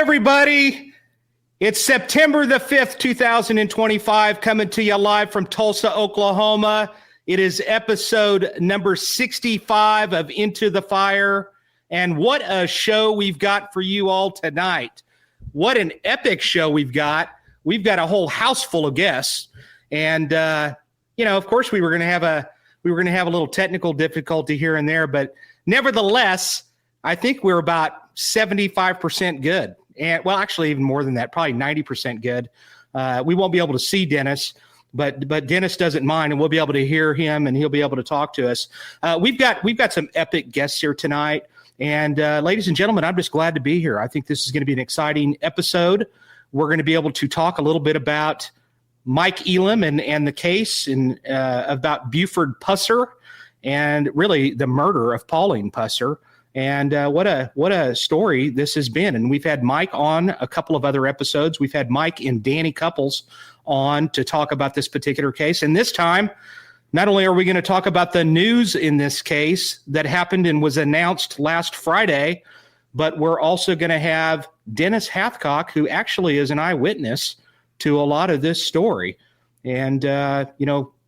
everybody. It's September the 5th, 2025, coming to you live from Tulsa, Oklahoma. It is episode number 65 of Into the Fire. And what a show we've got for you all tonight. What an epic show we've got. We've got a whole house full of guests. And, of course, we were going to have a little technical difficulty here and there. But nevertheless, I think we're about 75% good. And well, actually, even more than that, probably 90% good. We won't be able to see Dennis, but Dennis doesn't mind, and we'll be able to hear him, and he'll be able to talk to us. We've got some epic guests here tonight, and ladies and gentlemen, I'm just glad to be here. I think this is going to be an exciting episode. We're going to be able to talk a little bit about Mike Elam and the case, and about Buford Pusser, and really the murder of Pauline Pusser. And what a story this has been. And we've had Mike on a couple of other episodes. We've had Mike and Danny Cupples on to talk about this particular case. And this time, not only are we going to talk about the news in this case that happened and was announced last Friday, but we're also going to have Dennis Hathcock, who actually is an eyewitness to a lot of this story. And,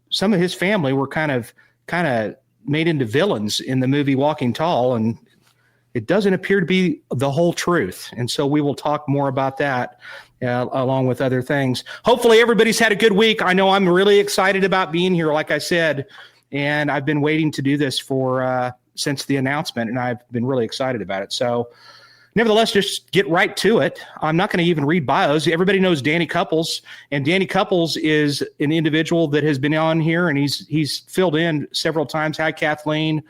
some of his family were kind of made into villains in the movie Walking Tall, and it doesn't appear to be the whole truth. And so we will talk more about that along with other things. Hopefully everybody's had a good week. I know I'm really excited about being here, like I said, and I've been waiting to do this for since the announcement, and I've been really excited about it. So nevertheless, just get right to it. I'm not going to even read bios. Everybody knows Danny Cupples, and Danny Cupples is an individual that has been on here, and he's filled in several times. Hi, Kathleen.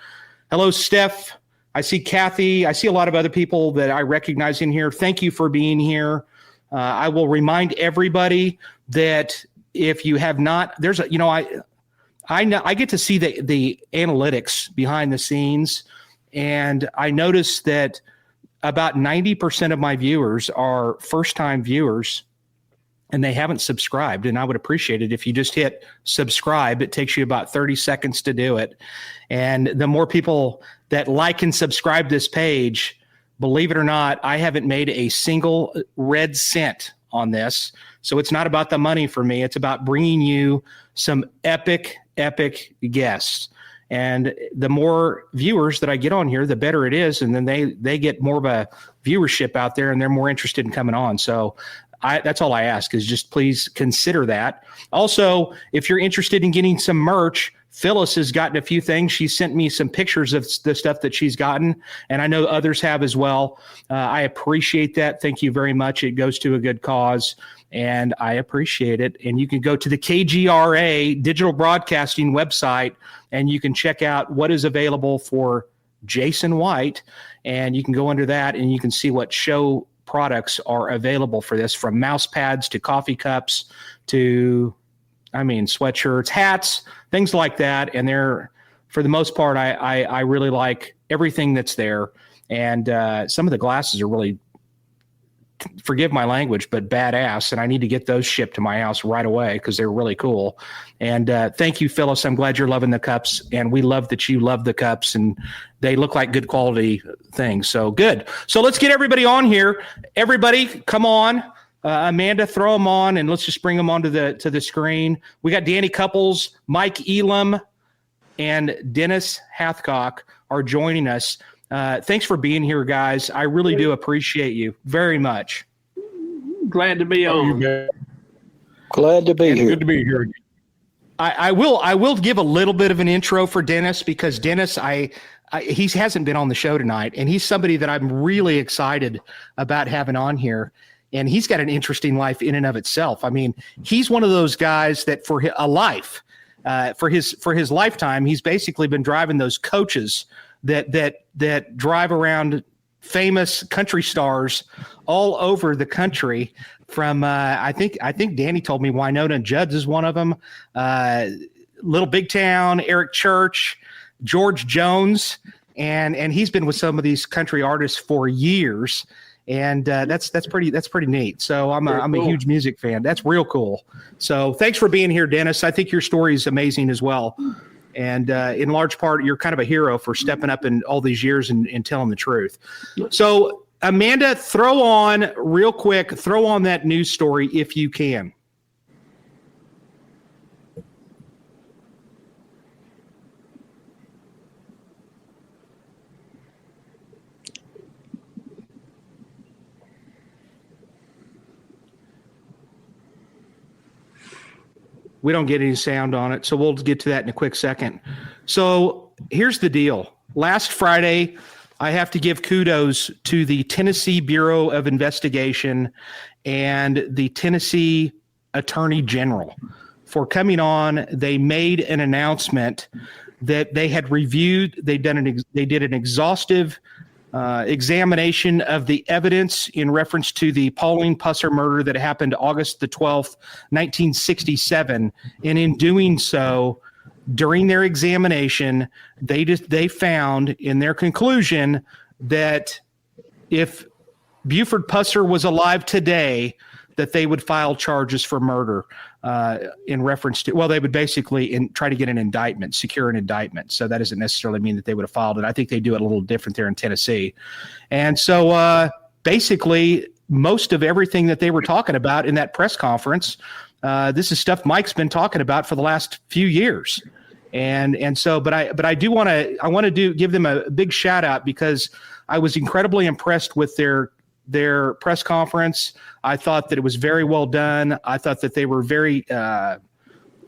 Hello, Steph. I see Kathy. I see a lot of other people that I recognize in here. Thank you for being here. I will remind everybody that if you have not, I get to see the analytics behind the scenes, and I noticed that about 90% of my viewers are first-time viewers, and they haven't subscribed. And I would appreciate it if you just hit subscribe. It takes you about 30 seconds to do it. And the more people that like and subscribe this page, believe it or not, I haven't made a single red cent on this. So it's not about the money for me. It's about bringing you some epic guests. And the more viewers that I get on here, the better it is. And then they get more of a viewership out there, and they're more interested in coming on. So that's all I ask, is just please consider that. Also, if you're interested in getting some merch, Phyllis has gotten a few things. She sent me some pictures of the stuff that she's gotten, and I know others have as well. I appreciate that. Thank you very much. It goes to a good cause, and I appreciate it. And you can go to the KGRA Digital Broadcasting website, and you can check out what is available for Jason White, and you can go under that, and you can see what show products are available for this, from mouse pads to coffee cups to, sweatshirts, hats, things like that. And they're, for the most part, I really like everything that's there. And some of the glasses are really, forgive my language, but badass. And I need to get those shipped to my house right away because they're really cool. And thank you, Phyllis. I'm glad you're loving the cups. And we love that you love the cups, and they look like good quality things. So good. So let's get everybody on here. Everybody, come on. Amanda, throw them on, and let's just bring them onto the screen. We got Danny Cupples, Mike Elam, and Dennis Hathcock are joining us. Thanks for being here, guys. I really do appreciate you very much. Glad to be on. Glad to be here. Good to be here. I will give a little bit of an intro for Dennis, because Dennis, he hasn't been on the show tonight, and he's somebody that I'm really excited about having on here. And he's got an interesting life in and of itself. He's one of those guys that for a life, for his lifetime, he's basically been driving those coaches that drive around famous country stars all over the country. From I think Danny told me Winona Judd is one of them. Little Big Town, Eric Church, George Jones, and he's been with some of these country artists for years. And that's pretty neat. So I'm a huge music fan. That's real cool. So thanks for being here, Dennis. I think your story is amazing as well. And in large part, you're kind of a hero for stepping up in all these years and telling the truth. So Amanda, throw on that news story if you can. We don't get any sound on it, so we'll get to that in a quick second. So here's the deal. Last Friday, I have to give kudos to the Tennessee Bureau of Investigation and the Tennessee Attorney General for coming on. They made an announcement that they had reviewed. They did an exhaustive examination of the evidence in reference to the Pauline Pusser murder that happened August the 12th, 1967. And in doing so, during their examination, they found in their conclusion that if Buford Pusser was alive today, that they would file charges for murder in reference to, well, they would basically try to get an indictment, secure an indictment. So that doesn't necessarily mean that they would have filed it. I think they do it a little different there in Tennessee. And so basically most of everything that they were talking about in that press conference, this is stuff Mike's been talking about for the last few years. And so, but I want to give them a big shout out because I was incredibly impressed with their press conference. I thought that it was very well done. I thought that they were very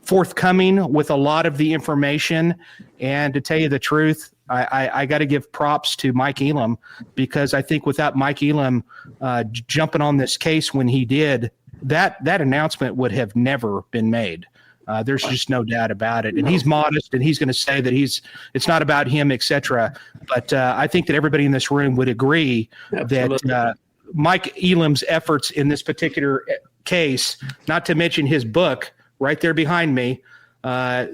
forthcoming with a lot of the information. And to tell you the truth, I got to give props to Mike Elam because I think without Mike Elam jumping on this case when he did, that announcement would have never been made. There's just no doubt about it. And he's modest and he's going to say that it's not about him, et cetera. But I think that everybody in this room would agree that Mike Elam's efforts in this particular case, not to mention his book right there behind me, I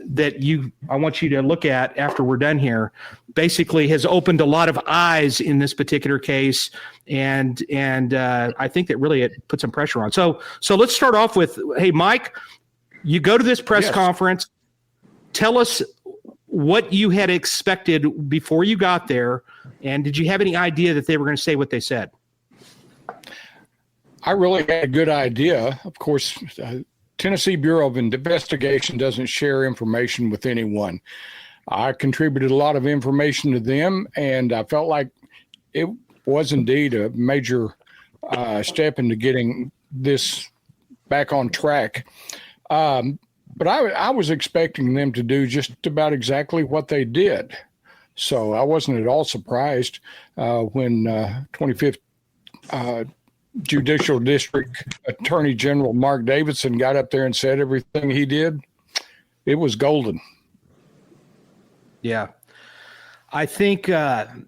want you to look at after we're done here, basically has opened a lot of eyes in this particular case. And I think that really it put some pressure on. So let's start off with, hey, Mike, you go to this press conference. Tell us what you had expected before you got there. And did you have any idea that they were going to say what they said? I really had a good idea. Of course, Tennessee Bureau of Investigation doesn't share information with anyone. I contributed a lot of information to them, and I felt like it was indeed a major step into getting this back on track. But I was expecting them to do just about exactly what they did. So I wasn't at all surprised when 25th Judicial District Attorney General Mark Davidson got up there and said everything he did. It was golden. Yeah. I think the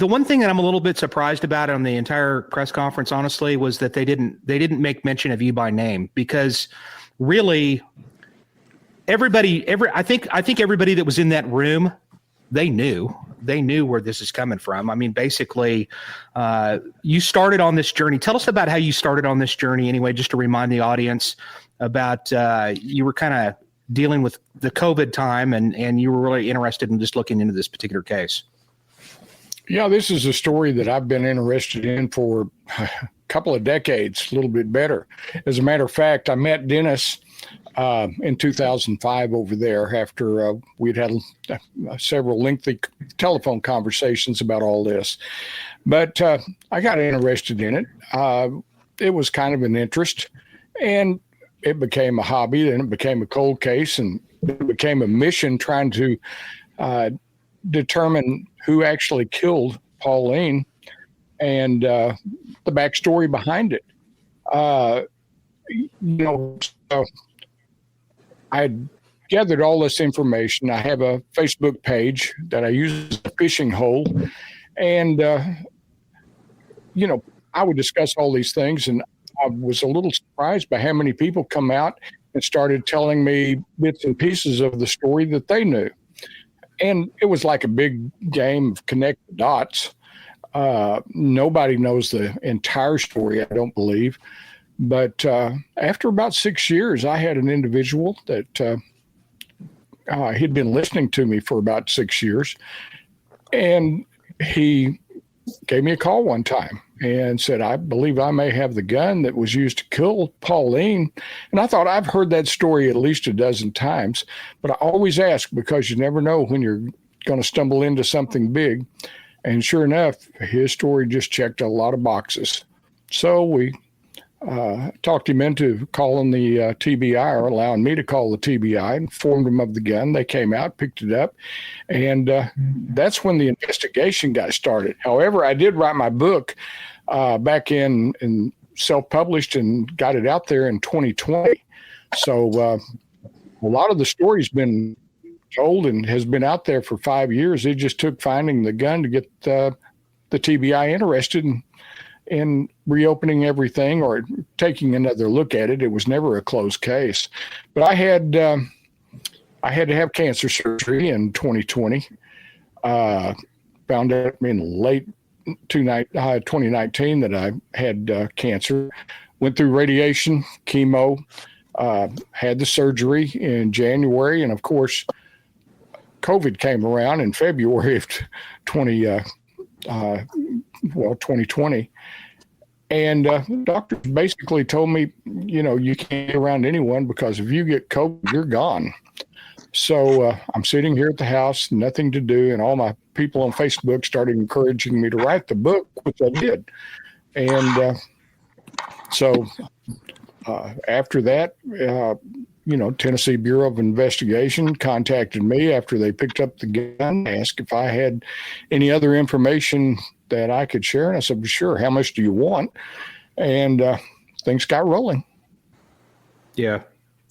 one thing that I'm a little bit surprised about on the entire press conference, honestly, was that they didn't make mention of you by name, because really I think everybody that was in that room, they knew where this is coming from. I mean, basically, you started on this journey. Tell us about how you started on this journey anyway, just to remind the audience about you were kind of dealing with the COVID time and you were really interested in just looking into this particular case. Yeah, this is a story that I've been interested in for a couple of decades, a little bit better. As a matter of fact, I met Dennis in 2005 over there after we'd had several lengthy telephone conversations about all this. But I got interested in it. It was kind of an interest, and it became a hobby, then it became a cold case, and it became a mission trying to determine who actually killed Pauline and the backstory behind it. I had gathered all this information. I have a Facebook page that I use as a fishing hole. And, I would discuss all these things. And I was a little surprised by how many people come out and started telling me bits and pieces of the story that they knew. And it was like a big game of connect the dots. Nobody knows the entire story, I don't believe. But after about 6 years, I had an individual that he'd been listening to me for about 6 years. And he gave me a call one time and said, I believe I may have the gun that was used to kill Pauline. And I thought, I've heard that story at least a dozen times, but I always ask because you never know when you're going to stumble into something big. And sure enough, his story just checked a lot of boxes. So we talked him into calling the TBI, or allowing me to call the TBI, informed them of the gun. They came out, picked it up, and that's when the investigation got started. However, I did write my book back in self-published and got it out there in 2020. So a lot of the story's been told and has been out there for 5 years. It just took finding the gun to get the TBI interested in reopening everything or taking another look at it. It was never a closed case. But I had to have cancer surgery in 2020. Found out in late 2019 that I had cancer. Went through radiation, chemo, had the surgery in January, and of course, COVID came around in February of 2020. And doctors basically told me, you can't get around anyone because if you get COVID, you're gone. So I'm sitting here at the house, nothing to do, and all my people on Facebook started encouraging me to write the book, which I did. And so after that, Tennessee Bureau of Investigation contacted me after they picked up the gun, asked if I had any other information that I could share. And I said, sure, how much do you want? And things got rolling. Yeah.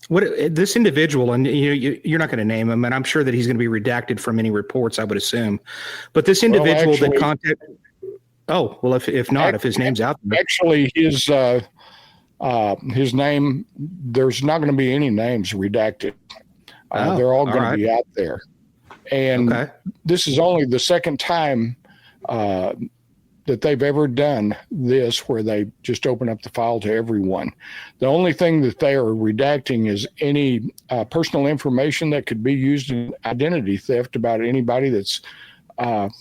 What this individual, and you're not going to name him, and I'm sure that he's going to be redacted from any reports, I would assume. But this individual that contacted, if not, if his name's out there. Actually, his name, there's not going to be any names redacted. They're all going to be out there. And this is only the second time that they've ever done this, where they just open up the file to everyone. The only thing that they are redacting is any personal information that could be used in identity theft about anybody that's, out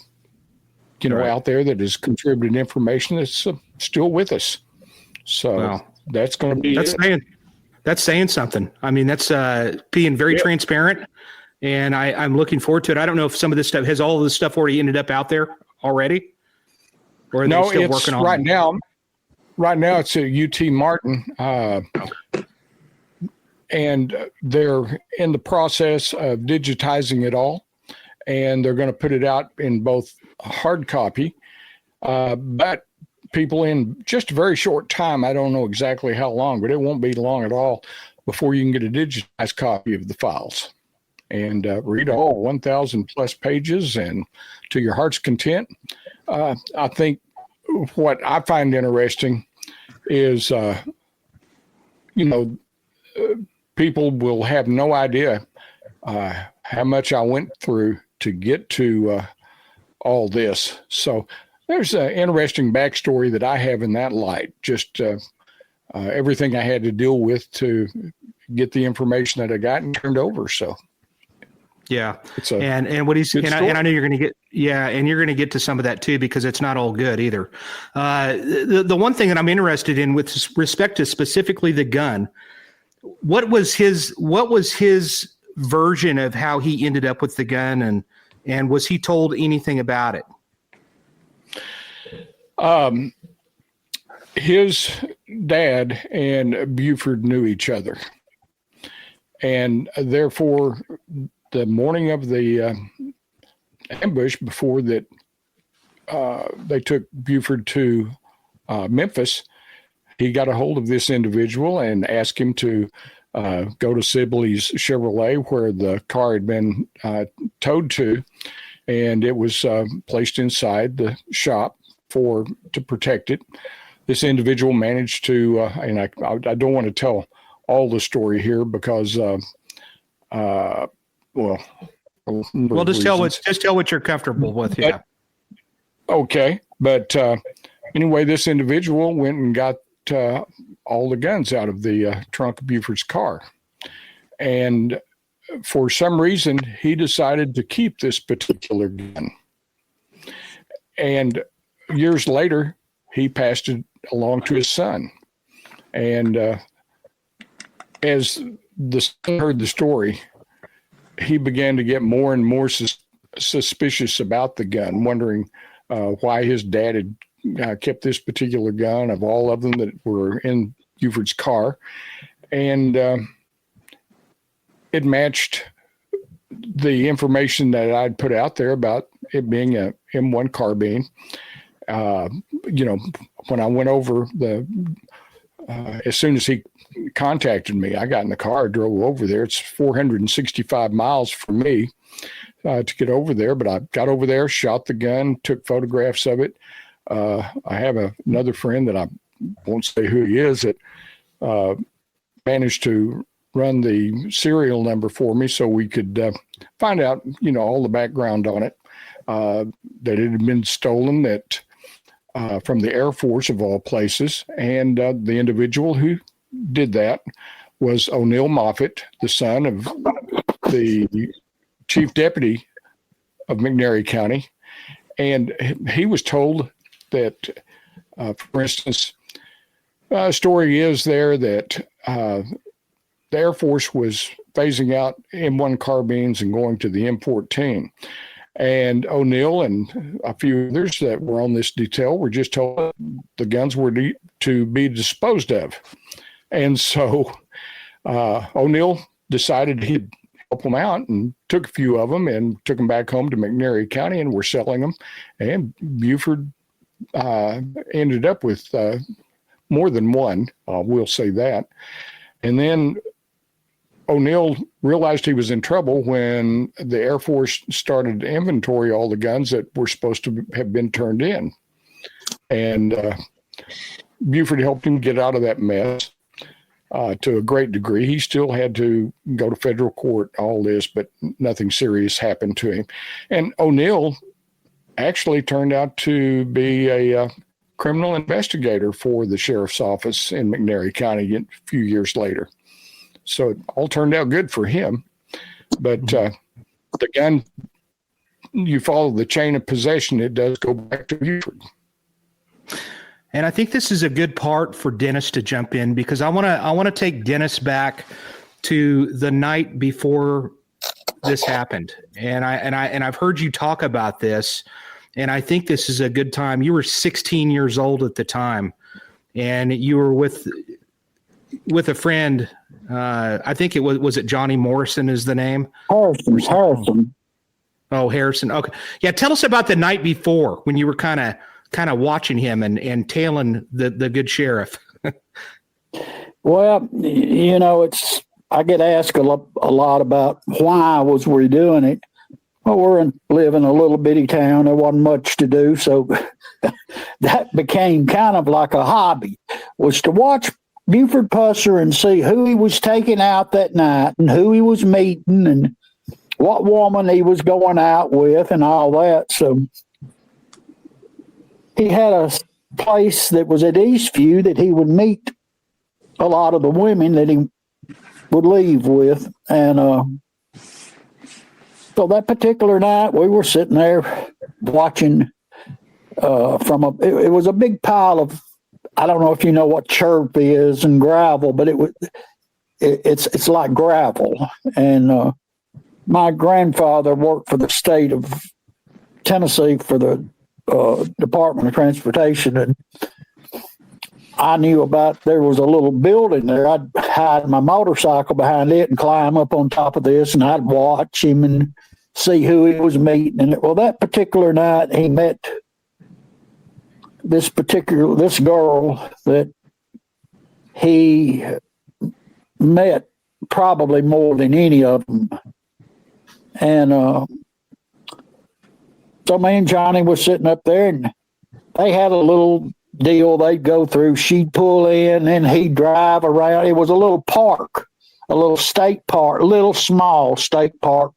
there that has contributed information that's still with us. So that's going to be that's saying something. I mean, that's being very transparent, and I'm looking forward to it. I don't know if some of this stuff has all of this stuff already ended up out there already. Or no, still it's working on right now. Right now, it's at UT Martin, and they're in the process of digitizing it all, and they're going to put it out in both hard copy. But people, in just a very short time, I don't know exactly how long, but it won't be long at all before you can get a digitized copy of the files and read all 1,000 plus pages and to your heart's content. I think what I find interesting is, people will have no idea how much I went through to get to all this. So there's an interesting backstory that I have in that light, just everything I had to deal with to get the information that I got and turned over. So. Yeah. And what he's, and I know you're going to get, and you're going to get to some of that too, because it's not all good either. The one thing that I'm interested in with respect to specifically the gun, what was his version of how he ended up with the gun, and was he told anything about it? His dad and Buford knew each other, and therefore the morning of the ambush, before that, they took Buford to Memphis. He got a hold of this individual and asked him to go to Sibley's Chevrolet, where the car had been towed to, and it was placed inside the shop to protect it. This individual managed to, and I don't want to tell all the story here because, just tell what you're comfortable with. Yeah. Okay. But anyway, this individual went and got all the guns out of the trunk of Buford's car. And for some reason, he decided to keep this particular gun. And years later, he passed it along to his son. And as the son heard the story, he began to get more and more suspicious about the gun, wondering why his dad had kept this particular gun of all of them that were in Buford's car. And it matched the information that I'd put out there about it being a M1 carbine. When I went over as soon as he contacted me, I got in the car, drove over there. It's 465 miles for me to get over there, but I got over there, shot the gun, took photographs of it. I have another friend that I won't say who he is that managed to run the serial number for me so we could find out, all the background on it, that it had been stolen from the Air Force of all places. And the individual who did that was O'Neill Moffitt, the son of the chief deputy of McNairy County. And he was told that, for instance, story is there that the Air Force was phasing out M1 carbines and going to the M14. And O'Neill and a few others that were on this detail were just told the guns were to be disposed of. And so O'Neill decided he'd help them out and took a few of them and took them back home to McNairy County and were selling them. And Buford ended up with more than one, we'll say that. And then O'Neill realized he was in trouble when the Air Force started to inventory all the guns that were supposed to have been turned in. And Buford helped him get out of that mess to a great degree. He still had to go to federal court, all this, but nothing serious happened to him. And O'Neill actually turned out to be a criminal investigator for the sheriff's office in McNairy County a few years later. So it all turned out good for him. But the gun, you follow the chain of possession, it does go back to Buford. And I think this is a good part for Dennis to jump in, because I want to take Dennis back to the night before this happened. And I've heard you talk about this, and I think this is a good time. You were 16 years old at the time, and you were with a friend. I think it was it Johnny Morrison is the name? Harrison. Oh, Harrison. Okay. Yeah. Tell us about the night before when you were kind of watching him and tailing the good sheriff. Well, I get asked a lot about why was we doing it. Well, live in a little bitty town. There wasn't much to do. So that became kind of like a hobby, was to watch Buford Pusser and see who he was taking out that night and who he was meeting and what woman he was going out with and all that. So he had a place that was at Eastview that he would meet a lot of the women that he would leave with. And so that particular night, we were sitting there watching it was a big pile of, I don't know if you know what chirp is and gravel, but it's like gravel. And my grandfather worked for the state of Tennessee for the Department of Transportation, and I knew there was a little building there. I'd hide my motorcycle behind it and climb up on top of this, and I'd watch him and see who he was meeting. And well, that particular night, he met this girl that he met probably more than any of them. And so me and Johnny was sitting up there, and they had a little deal they'd go through. She'd pull in and he'd drive around. It was a little park, a little state park, a little small state park.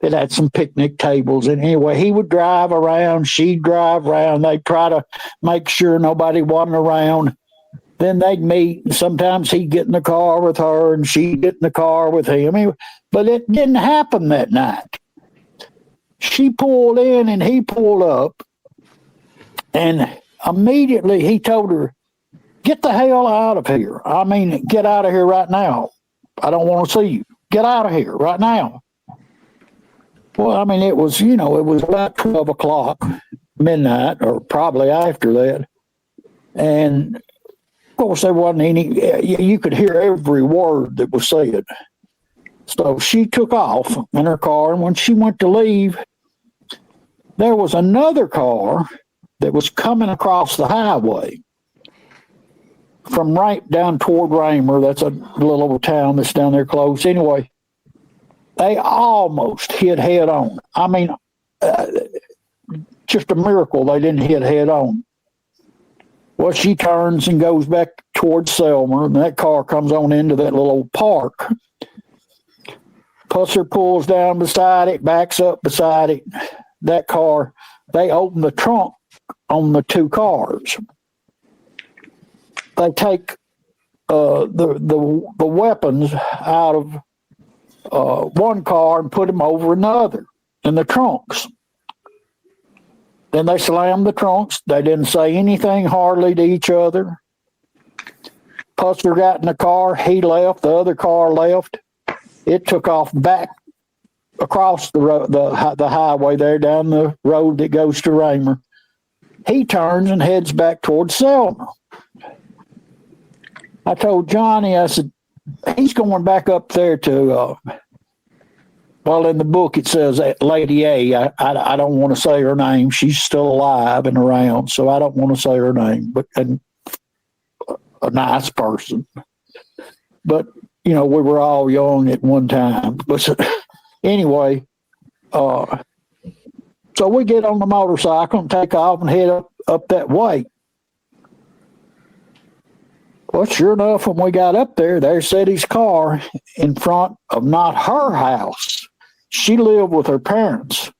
It had some picnic tables. And anyway, he would drive around, she'd drive around. They'd try to make sure nobody wasn't around. Then they'd meet, and sometimes he'd get in the car with her and she'd get in the car with him. But it didn't happen that night. She pulled in and he pulled up, And immediately he told her, get the hell out of here. I mean, get out of here right now. I don't want to see you. Get out of here right now. Well, I mean, it was about 12 o'clock, midnight, or probably after that. And, of course, there wasn't any, you could hear every word that was said. So she took off in her car, and when she went to leave, there was another car that was coming across the highway from right down toward Raymer. That's a little old town that's down there close. Anyway, they almost hit head on. I mean, just a miracle they didn't hit head on. Well, she turns and goes back towards Selmer, and that car comes on into that little old park. Pusser pulls down beside it, backs up beside it. That car, they open the trunk on the two cars. They take the weapons out of one car and put them over another in the trunks. Then they slammed the trunks. They didn't say anything hardly to each other. Pusser got in the car. He left. The other car left. It took off back across the road, the highway there, down the road that goes to Raymer. He turns and heads back towards Selma. I told Johnny, I said, he's going back up there to, well, in the book it says Lady A. I don't want to say her name. She's still alive and around, so I don't want to say her name, but and a nice person. But, we were all young at one time. But anyway, so we get on the motorcycle and take off and head up that way. Well, sure enough, when we got up there sat his car in front of not her house. She lived with her parents.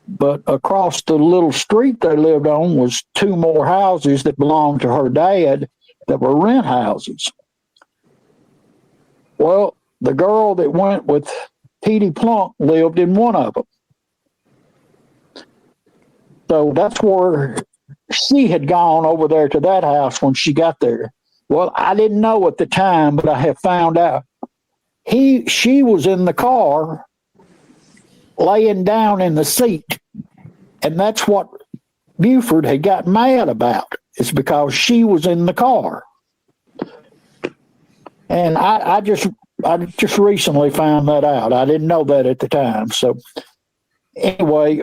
But across the little street they lived on was two more houses that belonged to her dad that were rent houses. Well, the girl that went with Petey Plunk lived in one of them. So that's where she had gone over there to that house when she got there. Well, I didn't know at the time, but I have found out. She was in the car laying down in the seat. And that's what Buford had got mad about. It's because she was in the car. And I just recently found that out. I didn't know that at the time. So anyway,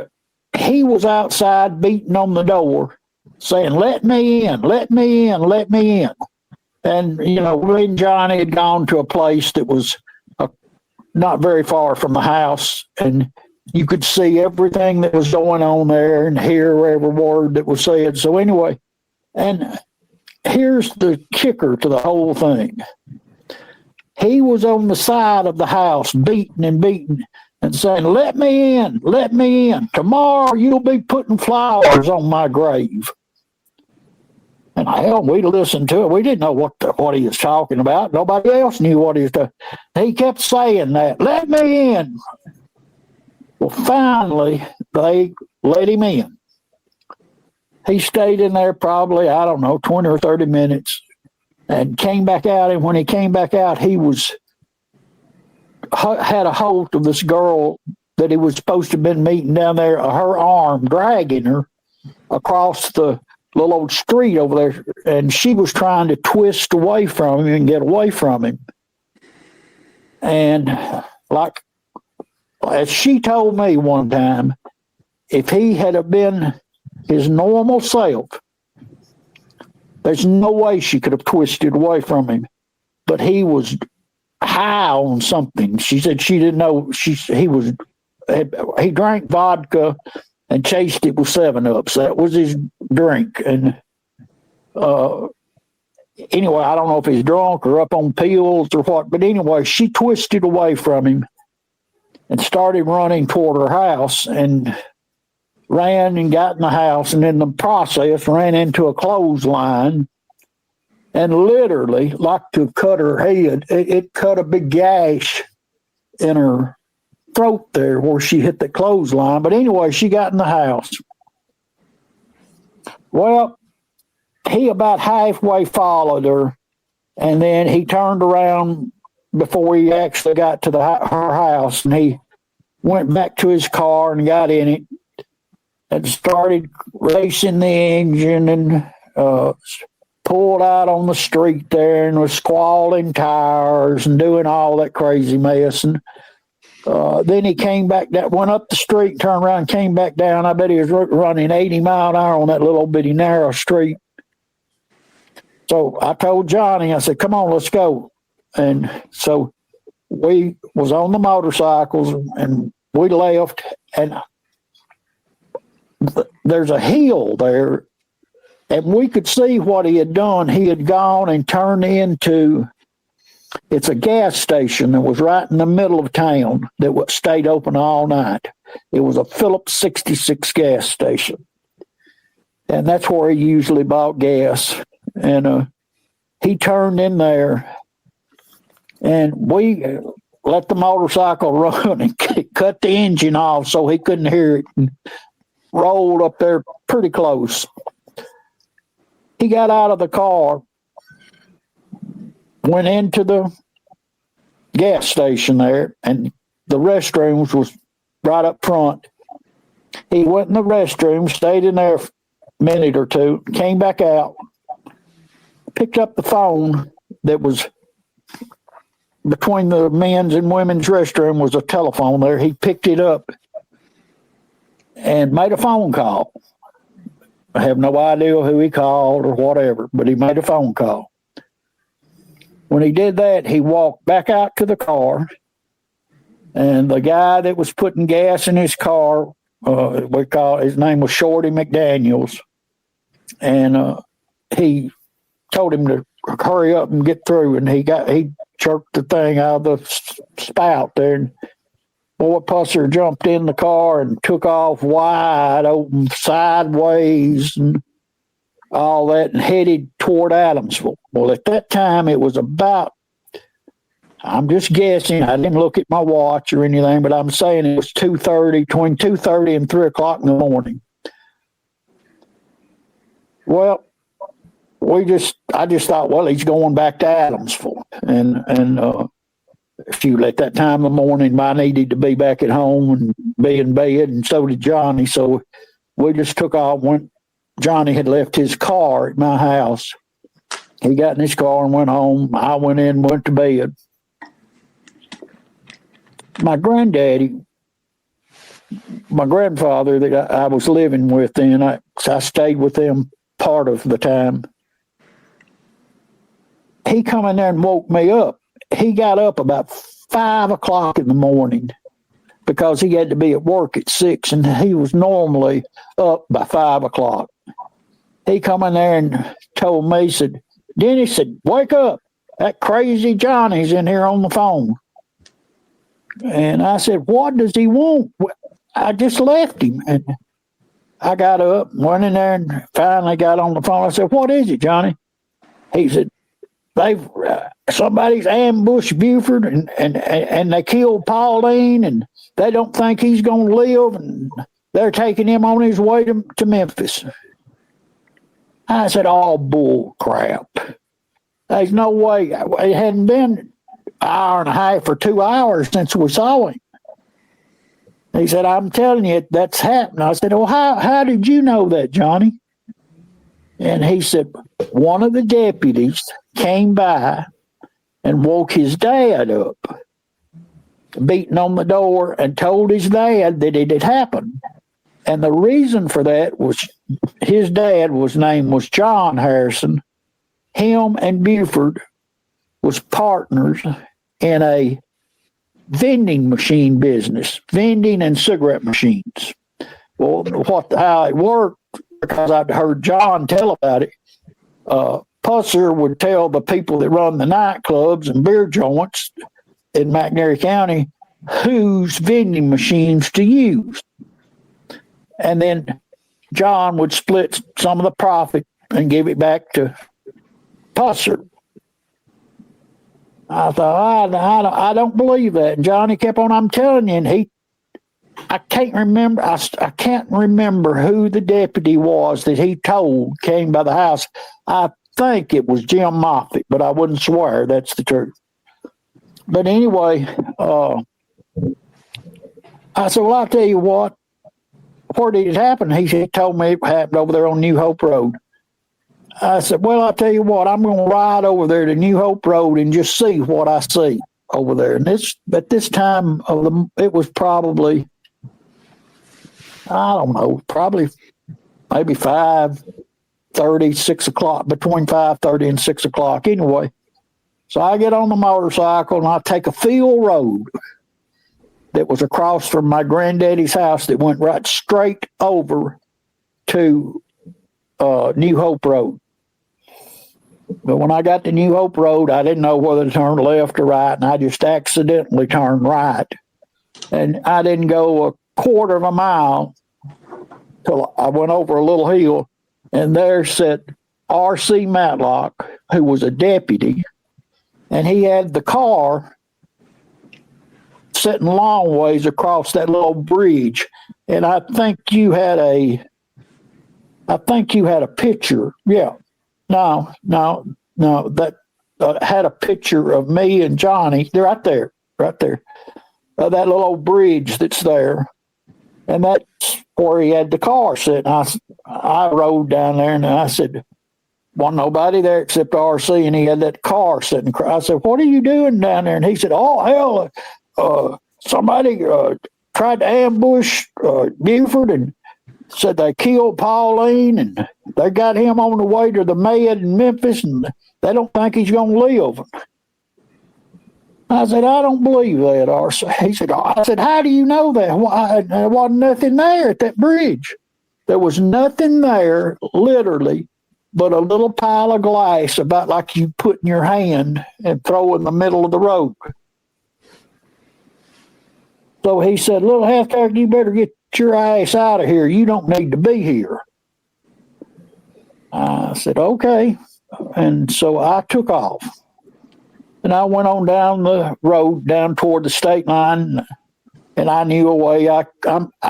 he was outside beating on the door saying, let me in, let me in, let me in. And, me and Johnny had gone to a place that was not very far from the house, and you could see everything that was going on there and hear every word that was said. So anyway, and here's the kicker to the whole thing. He was on the side of the house beating and beating and saying, let me in, let me in. Tomorrow you'll be putting flowers on my grave. And hell, we listened to it. We didn't know what he was talking about. Nobody else knew what he was talking about. He kept saying that, let me in. Well, finally, they let him in. He stayed in there probably, 20 or 30 minutes and came back out. And when he came back out, he had a hold of this girl that he was supposed to have been meeting down there, her arm, dragging her across the little old street over there, and she was trying to twist away from him and get away from him. And like, as she told me one time, if he had been his normal self, there's no way she could have twisted away from him. But he was high on something. She said she didn't know. He drank vodka and chased it with 7-Ups. That was his drink. And anyway, I don't know if he's drunk or up on pills or what, but anyway, she twisted away from him and started running toward her house and ran and got in the house, and in the process ran into a clothesline and literally, like to cut her head, it cut a big gash in her throat there where she hit the clothesline. But anyway, she got in the house. Well, he about halfway followed her, and then he turned around before he actually got to her house, and he went back to his car and got in it and started racing the engine and pulled out on the street there and was squalling tires and doing all that crazy mess. And then he came back, went up the street, turned around, came back down. I bet he was running 80 mile an hour on that little bitty narrow street. So I told Johnny, I said, come on, let's go. And so we was on the motorcycles and we left, and there's a hill there, and we could see what he had done. He had gone and turned into, it's a gas station that was right in the middle of town that stayed open all night. It was a Phillips 66 gas station, and that's where he usually bought gas. And he turned in there, and we let the motorcycle run and cut the engine off so he couldn't hear it, and rolled up there pretty close. He got out of the car, went into the gas station there, and the restrooms was right up front. He went in the restroom, stayed in there a minute or two, came back out, picked up the phone that was between the men's and women's restroom was a telephone there. He picked it up and made a phone call. I have no idea who he called or whatever, but he made a phone call. When he did that, he walked back out to the car, and the guy that was putting gas in his car, his name was Shorty McDaniels, and he told him to hurry up and get through, and he jerked the thing out of the spout there, and boy Pusser jumped in the car and took off wide open sideways and all that, and headed toward Adamsville. Well, at that time it was about, I'm just guessing, I didn't look at my watch or anything, but I'm saying it was 2:30, between 2:30 and 3 o'clock in the morning. Well, I just thought, well, he's going back to Adamsville, and shoot, at that time of the morning, I needed to be back at home and be in bed, and so did Johnny. So we just took off. Johnny had left his car at my house. He got in his car and went home. I went in, went to bed. My grandfather that I was living with then, I stayed with them part of the time. He come in there and woke me up. He got up about 5 o'clock in the morning because he had to be at work at 6, and he was normally up by 5 o'clock. He come in there and told me, he said, Denny said, wake up. That crazy Johnny's in here on the phone. And I said, what does he want? I just left him. And I got up, went in there, and finally got on the phone. I said, what is it, Johnny? He said, somebody's ambushed Buford, and they killed Pauline, and they don't think he's going to live, and they're taking him on his way to Memphis. I said, oh, bull crap. There's no way. It hadn't been an hour and a half or 2 hours since we saw him. He said, I'm telling you, that's happened. I said, well, how did you know that, Johnny? And he said, one of the deputies came by and woke his dad up, beating on the door, and told his dad that it had happened. And the reason for that was his dad name was John Harrison. Him and Buford was partners in a vending machine business, vending and cigarette machines. Well, how it worked, because I'd heard John tell about it, Pusser would tell the people that run the nightclubs and beer joints in McNairy County whose vending machines to use. And then John would split some of the profit and give it back to Pusser. I thought, I don't believe that. And Johnny kept on, I'm telling you, and I can't remember. I can't remember who the deputy was that he told came by the house. I think it was Jim Moffitt, but I wouldn't swear that's the truth. But anyway, I said, well, I'll tell you what. Where did it happen? He told me it happened over there on New Hope Road. I said, well, I'll tell you what. I'm going to ride over there to New Hope Road and just see what I see over there. And at this time it was probably, I don't know, probably maybe 5:30, 6 o'clock, between 5:30 and 6 o'clock anyway. So I get on the motorcycle and I take a field road that was across from my granddaddy's house that went right straight over to New Hope Road. But when I got to New Hope Road, I didn't know whether to turn left or right, and I just accidentally turned right. And I didn't go a quarter of a mile till I went over a little hill, and there sat R.C. Matlock, who was a deputy, and he had the car sitting long ways across that little bridge. And I think you had a picture. Yeah. No, that had a picture of me and Johnny. They're right there. That little old bridge that's there. And that's where he had the car sitting. I rode down there and I said, wasn't nobody there except RC, and he had that car sitting. I said, what are you doing down there? And he said, oh, hell, somebody tried to ambush Buford and said they killed Pauline, and they got him on the way to the Med in Memphis, and they don't think he's going to live. I said, I don't believe that, RC. He said, I said, how do you know that? Why, there wasn't nothing there at that bridge. There was nothing there, literally, but a little pile of glass about like you put in your hand and throw in the middle of the road. So he said, little Hathcock, you better get your ass out of here. You don't need to be here. I said, okay. And so I took off. And I went on down the road, down toward the state line, and I knew a way. I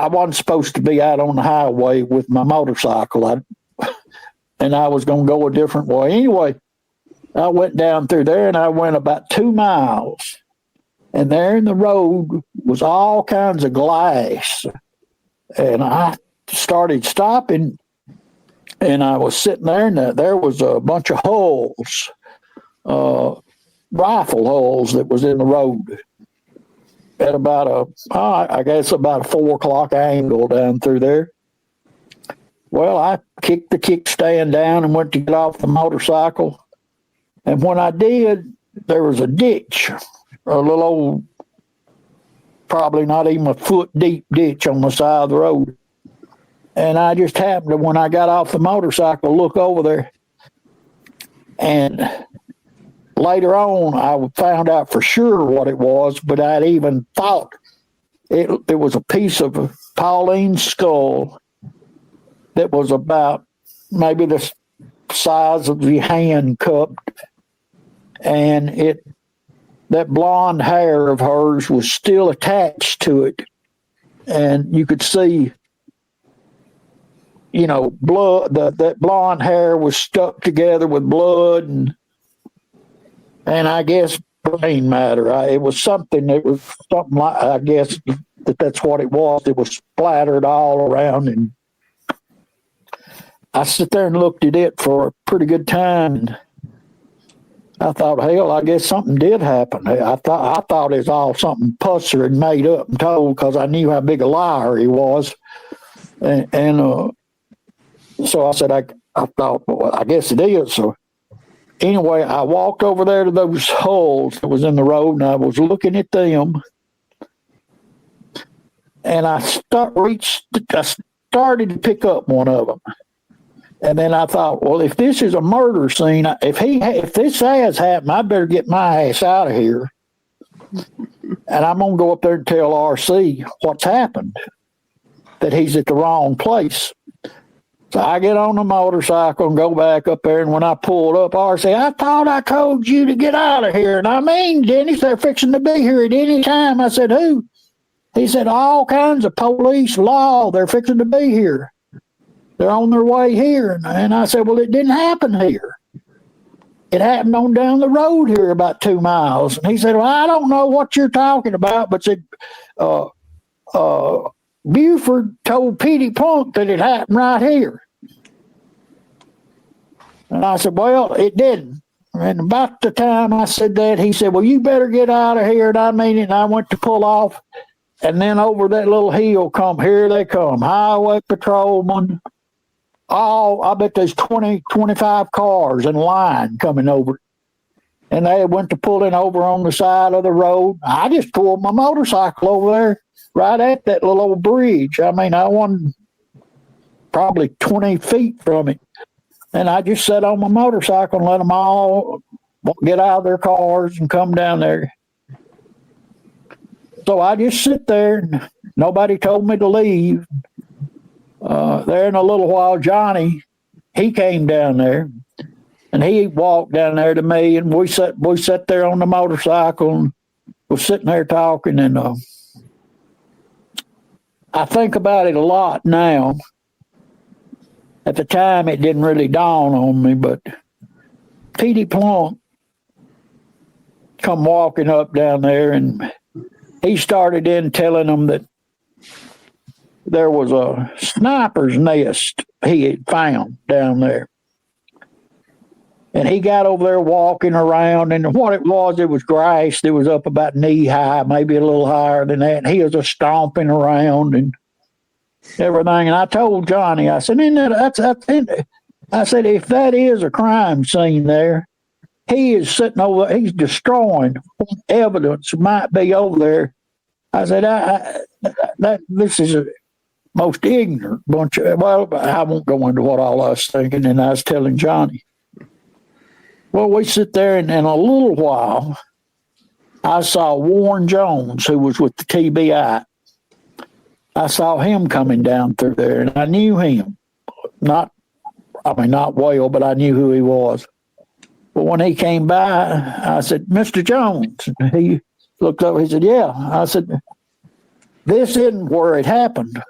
wasn't supposed to be out on the highway with my motorcycle. And I was going to go a different way. Anyway, I went down through there, and I went about 2 miles. And there in the road was all kinds of glass. And I started stopping, and I was sitting there, and there was a bunch of holes, rifle holes that was in the road at about a 4 o'clock angle down through there. Well, I kicked the kickstand down and went to get off the motorcycle. And when I did, there was a ditch, a little old, probably not even a foot deep ditch on the side of the road. And I just happened to, when I got off the motorcycle, look over there. And later on, I found out for sure what it was, but I'd even thought it was a piece of Pauline's skull that was about maybe the size of the hand cupped, and that blonde hair of hers was still attached to it, and you could see, blood. That blonde hair was stuck together with blood, and I guess brain matter. It was something like, I guess that's what it was. It was splattered all around, and I sit there and looked at it for a pretty good time, and I thought, hell, I guess something did happen. I thought it was all something Pusser had made up and told, because I knew how big a liar he was, and so I said, I thought, well, I guess it is. So anyway, I walked over there to those holes that was in the road, and I was looking at them, and I started to pick up one of them. And then I thought, well, if this is a murder scene, if this has happened, I better get my ass out of here. And I'm going to go up there and tell RC what's happened, that he's at the wrong place. So I get on the motorcycle and go back up there. And when I pulled up, RC, I thought I told you to get out of here. And I mean, Dennis, they're fixing to be here at any time. I said, who? He said, all kinds of police, law, they're fixing to be here. They're on their way here. And I said, well, it didn't happen here. It happened on down the road here about 2 miles. And he said, well, I don't know what you're talking about, but said, Buford told Petey Plunk that it happened right here. And I said, well, it didn't. And about the time I said that, he said, well, you better get out of here. And I mean it. And I went to pull off. And then over that little hill here they come, highway patrolmen. I bet there's 20, 25 cars in line coming over. And they went to pulling over on the side of the road. I just pulled my motorcycle over there right at that little old bridge. I mean, I wasn't probably 20 feet from it. And I just sat on my motorcycle and let them all get out of their cars and come down there. So I just sit there, and nobody told me to leave. There in a little while, Johnny, he came down there, and he walked down there to me, and we sat there on the motorcycle and was sitting there talking. And I think about it a lot now. At the time, it didn't really dawn on me, but Petey Plunk come walking up down there, and he started in telling them that there was a sniper's nest he had found down there. And he got over there walking around, and what it was grass that was up about knee high, maybe a little higher than that. And he was just stomping around and everything. And I told Johnny, I said, I said, if that is a crime scene there, he is sitting over there, he's destroying evidence might be over there. I said, this is a most ignorant bunch of, well, I won't go into what all I was thinking, and I was telling Johnny. Well, we sit there, and in a little while, I saw Warren Jones, who was with the TBI. I saw him coming down through there, and I knew him. Not well, but I knew who he was. But when he came by, I said, Mr. Jones. And he looked up, he said, yeah. I said, this isn't where it happened.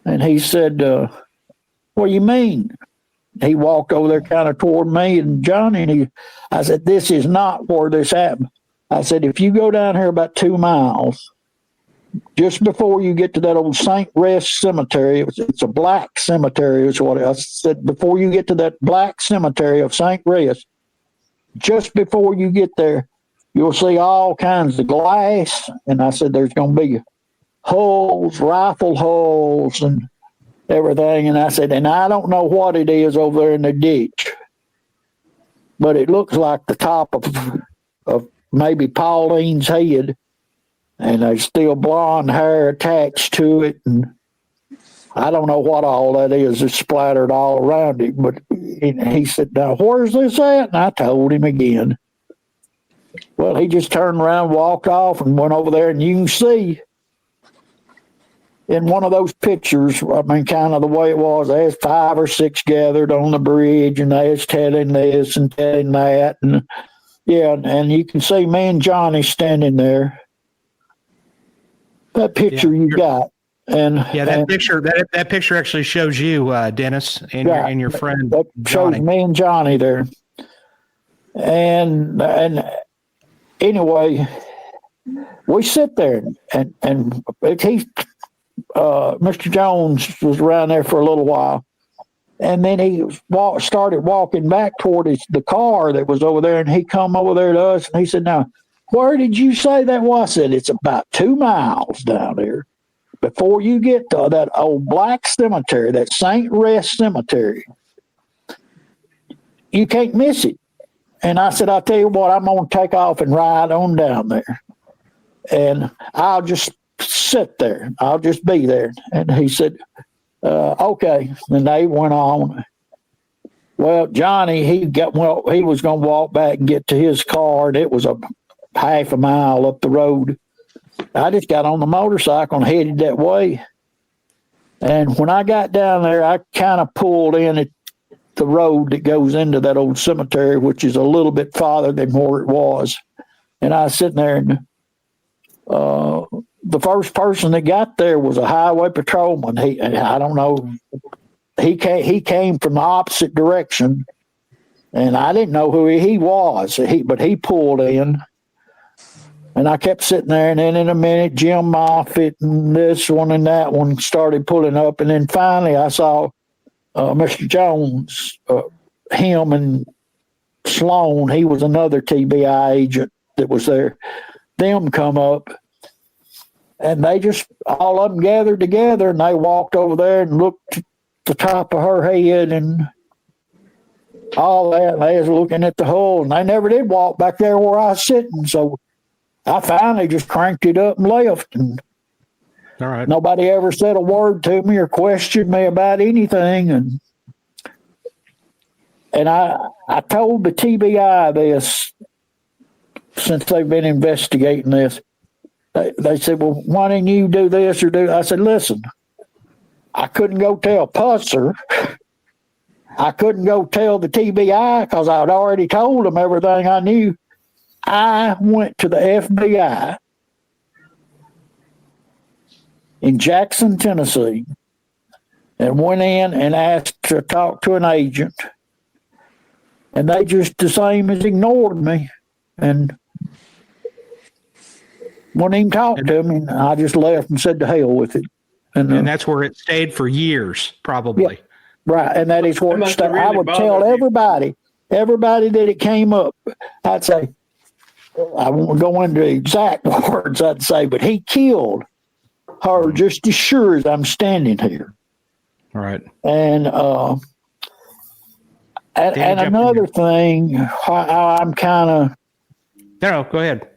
And he said, what do you mean? He walked over there kind of toward me and Johnny, and I said, this is not where this happened. I said, if you go down here about 2 miles, just before you get to that old St. Rest Cemetery, it's a black cemetery is what I said, before you get to that black cemetery of St. Rest, just before you get there, you'll see all kinds of glass. And I said, there's going to be holes, rifle holes and everything. And I said, and I don't know what it is over there in the ditch, but it looks like the top of maybe Pauline's head. And there's still blonde hair attached to it. And I don't know what all that is. It's splattered all around it. But he said, now, where's this at? And I told him again. Well, he just turned around, walked off, and went over there. And you can see in one of those pictures, I mean, kind of the way it was, there's 5 or 6 gathered on the bridge, and they was telling this and telling that. And yeah, and you can see me and Johnny standing there. That picture you got, and yeah, that picture actually shows you, Dennis, and your friend. That shows me and Johnny there, and anyway, we sit there, and Mr. Jones was around there for a little while, and then he started walking back toward the car that was over there, and he come over there to us, and he said, now, where did you say that was? I said, it's about 2 miles down there before you get to that old black cemetery, that St. Rest Cemetery. You can't miss it. And I said, I'll tell you what, I'm going to take off and ride on down there. And I'll just sit there. I'll just be there. And he said, okay. And they went on. Well, Johnny, he was going to walk back and get to his car, and it was a half a mile up the road. I just got on the motorcycle and headed that way. And when I got down there, I kind of pulled in at the road that goes into that old cemetery, which is a little bit farther than where it was. And I was sitting there, and The first person that got there was a highway patrolman. I don't know. He came from the opposite direction, and I didn't know who he was. But he pulled in, and I kept sitting there. And then in a minute, Jim Moffitt and this one and that one started pulling up, and then finally I saw Mr. Jones, him and Sloan. He was another TBI agent that was there. Them come up. And they just, all of them gathered together, and they walked over there and looked at the top of her head and all that. And they was looking at the hull, and they never did walk back there where I was sitting. So I finally just cranked it up and left. And all right. Nobody ever said a word to me or questioned me about anything. And I told the TBI this since they've been investigating this. They said, well, why didn't you do this or do? I said, listen, I couldn't go tell Pusser. I couldn't go tell the TBI because I had already told them everything I knew. I went to the FBI in Jackson, Tennessee, and went in and asked to talk to an agent. And they just the same as ignored me. And wouldn't even talk to me. I just left and said to hell with it. And that's where it stayed for years, probably. Yeah, right. And that is what I would tell everybody that it came up. I'd say, I won't go into exact words I'd say, but he killed her just as sure as I'm standing here. All right. And another thing, I'm kind of. No, go ahead.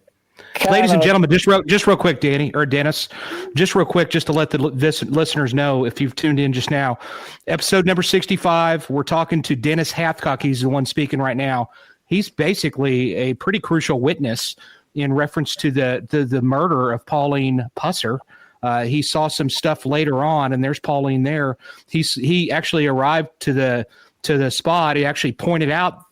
Ladies and gentlemen, just real quick, Danny or Dennis, just real quick, just to let the listeners know, if you've tuned in just now, episode number 65, we're talking to Dennis Hathcock. He's the one speaking right now. He's basically a pretty crucial witness in reference to the murder of Pauline Pusser. He saw some stuff later on, and there's Pauline there. He actually arrived to the spot. He actually pointed out,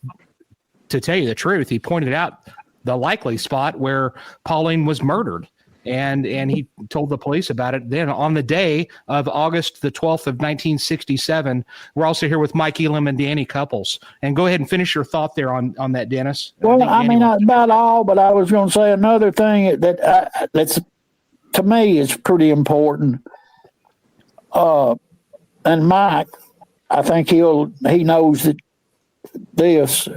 to tell you the truth, he pointed out the likely spot where Pauline was murdered. And he told the police about it then on the day of August the 12th of 1967. We're also here with Mike Elam and Danny Cupples. And go ahead and finish your thought there on that, Dennis. Well, not about all, but I was going to say another thing that's to me is pretty important. And Mike, I think he knows that this.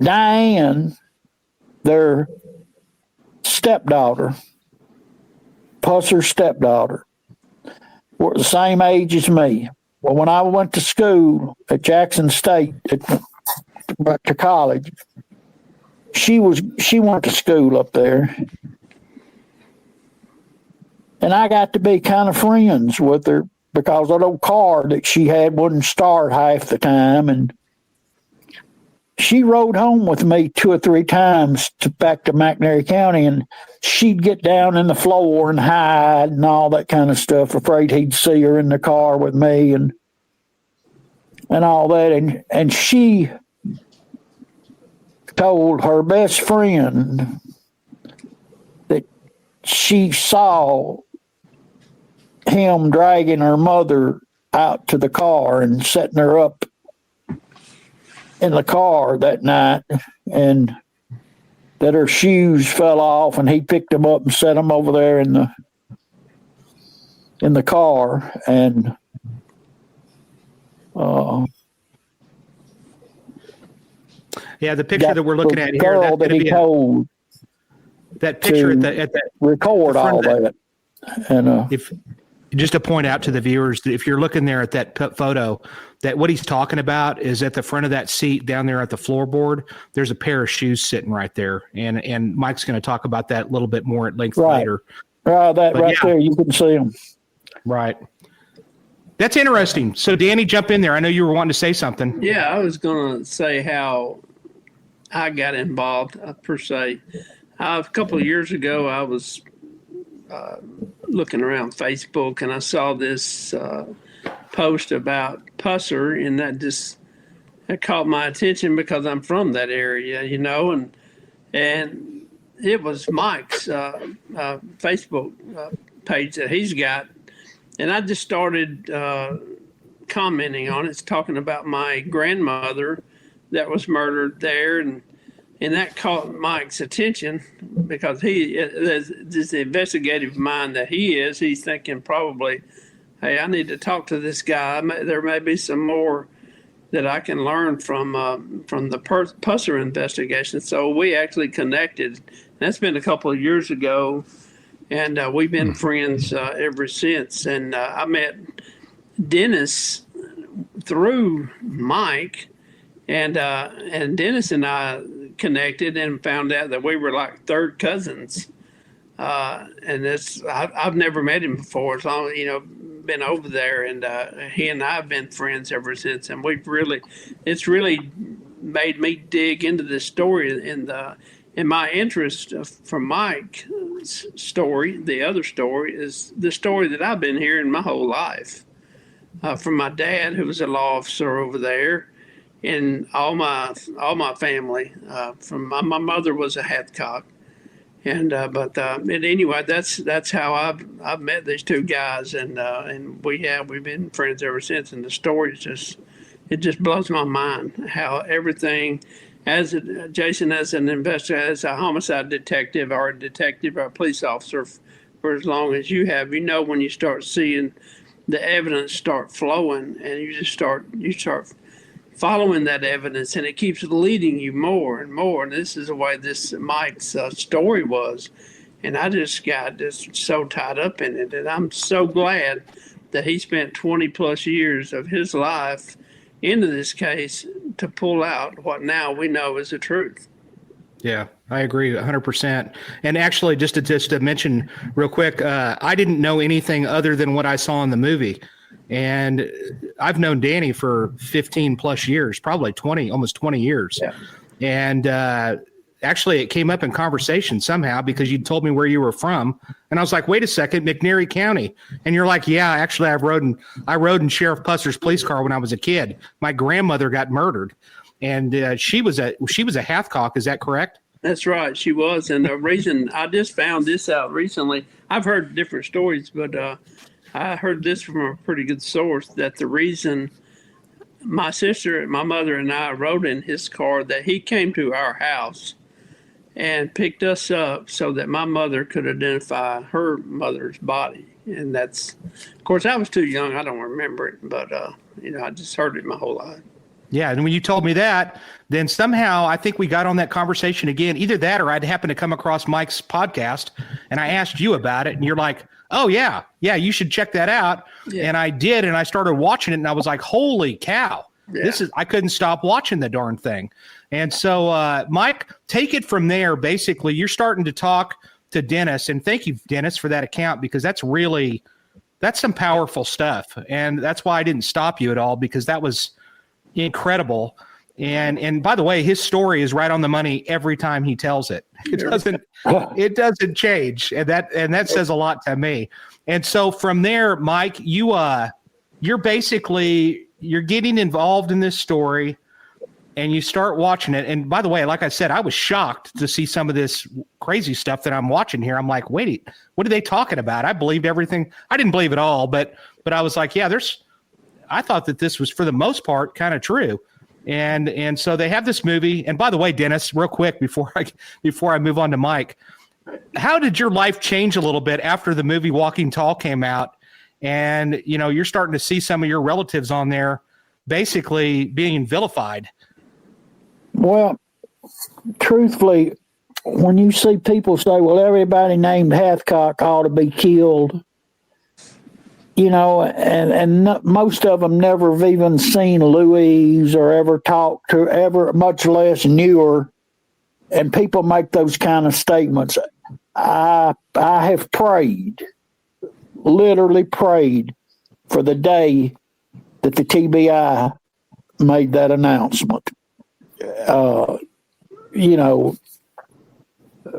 Diane, their stepdaughter, Pusser's stepdaughter, were the same age as me. Well, when I went to school at Jackson State, to college, she went to school up there. And I got to be kind of friends with her because that old car that she had wouldn't start half the time. And she rode home with me 2 or 3 times back to McNairy County, and she'd get down in the floor and hide and all that kind of stuff, afraid he'd see her in the car with me and all that. And she told her best friend that she saw him dragging her mother out to the car and setting her up in the car that night, and that her shoes fell off, and he picked them up and set them over there in the car. And yeah, the picture that we're looking at here, that's that he told that picture at that record all that. And if just to point out to the viewers that if you're looking there at that photo, that what he's talking about is at the front of that seat down there at the floorboard, there's a pair of shoes sitting right there. And Mike's going to talk about that a little bit more at length later. Right, there, you can see them. Right. That's interesting. So, Danny, jump in there. I know you were wanting to say something. Yeah, I was going to say how I got involved, per se. A couple of years ago, I was looking around Facebook, and I saw this post about Pusser, and that caught my attention because I'm from that area, and it was Mike's Facebook page that he's got, and I just started commenting on it. It's talking about my grandmother that was murdered there, and that caught Mike's attention because this investigative mind that he is. He's thinking probably, hey, I need to talk to this guy. There may be some more that I can learn from the Pusser investigation. So we actually connected. That's been a couple of years ago, and we've been friends ever since. And I met Dennis through Mike, and Dennis and I connected and found out that we were like third cousins. And I've never met him before. As long as, been over there, and he and I have been friends ever since. And it's really made me dig into this story, and my interest from Mike's story, the other story, is the story that I've been hearing my whole life from my dad, who was a law officer over there, and all my family. From my mother was a Hathcock. And but anyway, that's how I've met these two guys, and we've been friends ever since. And the story just blows my mind how everything, Jason, as an investigator, as a homicide detective or a police officer for as long as you have, when you start seeing the evidence start flowing, and you start following that evidence, and it keeps leading you more and more. And this is the way this Mike's story was. And I just got so tied up in it. And I'm so glad that he spent 20 plus years of his life into this case to pull out what now we know is the truth. Yeah, I agree 100%. And actually, just to mention real quick, I didn't know anything other than what I saw in the movie. And I've known Danny for 15 plus years, probably almost 20 years. Yeah. And actually, it came up in conversation somehow because you told me where you were from. And I was like, wait a second, McNairy County. And you're like, yeah, actually, I rode in Sheriff Pusser's police car when I was a kid. My grandmother got murdered. And she was a Hathcock. Is that correct? That's right. She was. And the reason I just found this out recently, I've heard different stories, but I heard this from a pretty good source, that the reason my sister, my mother, and I rode in his car, that he came to our house and picked us up so that my mother could identify her mother's body. And that's, of course, I was too young. I don't remember it, but, I just heard it my whole life. Yeah, and when you told me that, then somehow I think we got on that conversation again. Either that or I'd happened to come across Mike's podcast, and I asked you about it, and you're like, oh, yeah, you should check that out. Yeah. And I did, and I started watching it, and I was like, holy cow. Yeah. I couldn't stop watching the darn thing. And so, Mike, take it from there. Basically, you're starting to talk to Dennis, and thank you, Dennis, for that account, because that's some powerful stuff. And that's why I didn't stop you at all, because that was incredible. And by the way, his story is right on the money every time he tells it. It doesn't change. And that says a lot to me. And so from there, Mike, you're getting involved in this story, and you start watching it. And by the way, like I said, I was shocked to see some of this crazy stuff that I'm watching here. I'm like, wait, what are they talking about? I believed everything. I didn't believe it all, but I was like, yeah, I thought that this was, for the most part, kind of true. And so they have this movie. And by the way, Dennis, real quick before I move on to Mike, how did your life change a little bit after the movie Walking Tall came out? And, you're starting to see some of your relatives on there basically being vilified. Well, truthfully, when you see people say, well, everybody named Hathcock ought to be killed, and most of them never have even seen Louise or ever talked to her, much less knew her. And people make those kind of statements. I have prayed, literally prayed, for the day that the TBI made that announcement.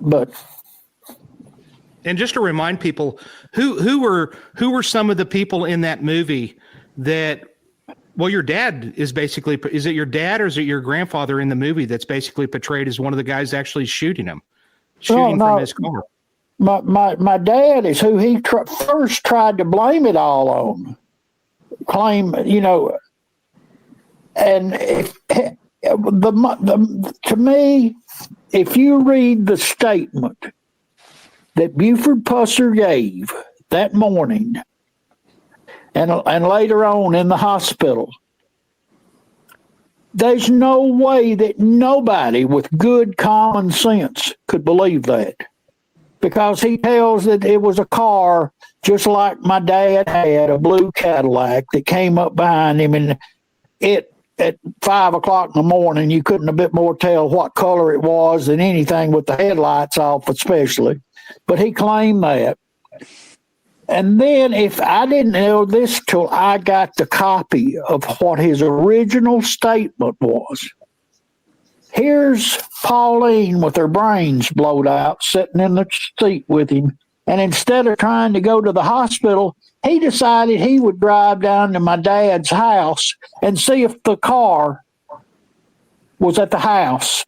But. And just to remind people, who were some of the people in that movie that, well, your dad is it your dad or is it your grandfather in the movie that's basically portrayed as one of the guys actually shooting him? shooting No, from no. his car. My dad is who he first tried to blame it all on. Claim, and to me, if you read the statement that Buford Pusser gave that morning and later on in the hospital, there's no way that nobody with good common sense could believe that. Because he tells that it was a car just like my dad had, a blue Cadillac that came up behind him, and it at 5 o'clock in the morning, you couldn't a bit more tell what color it was than anything with the headlights off, especially. But he claimed that. And then, if I didn't know this till I got the copy of what his original statement was. Here's Pauline with her brains blowed out, sitting in the seat with him. And instead of trying to go to the hospital, he decided he would drive down to my dad's house and see if the car was at the house.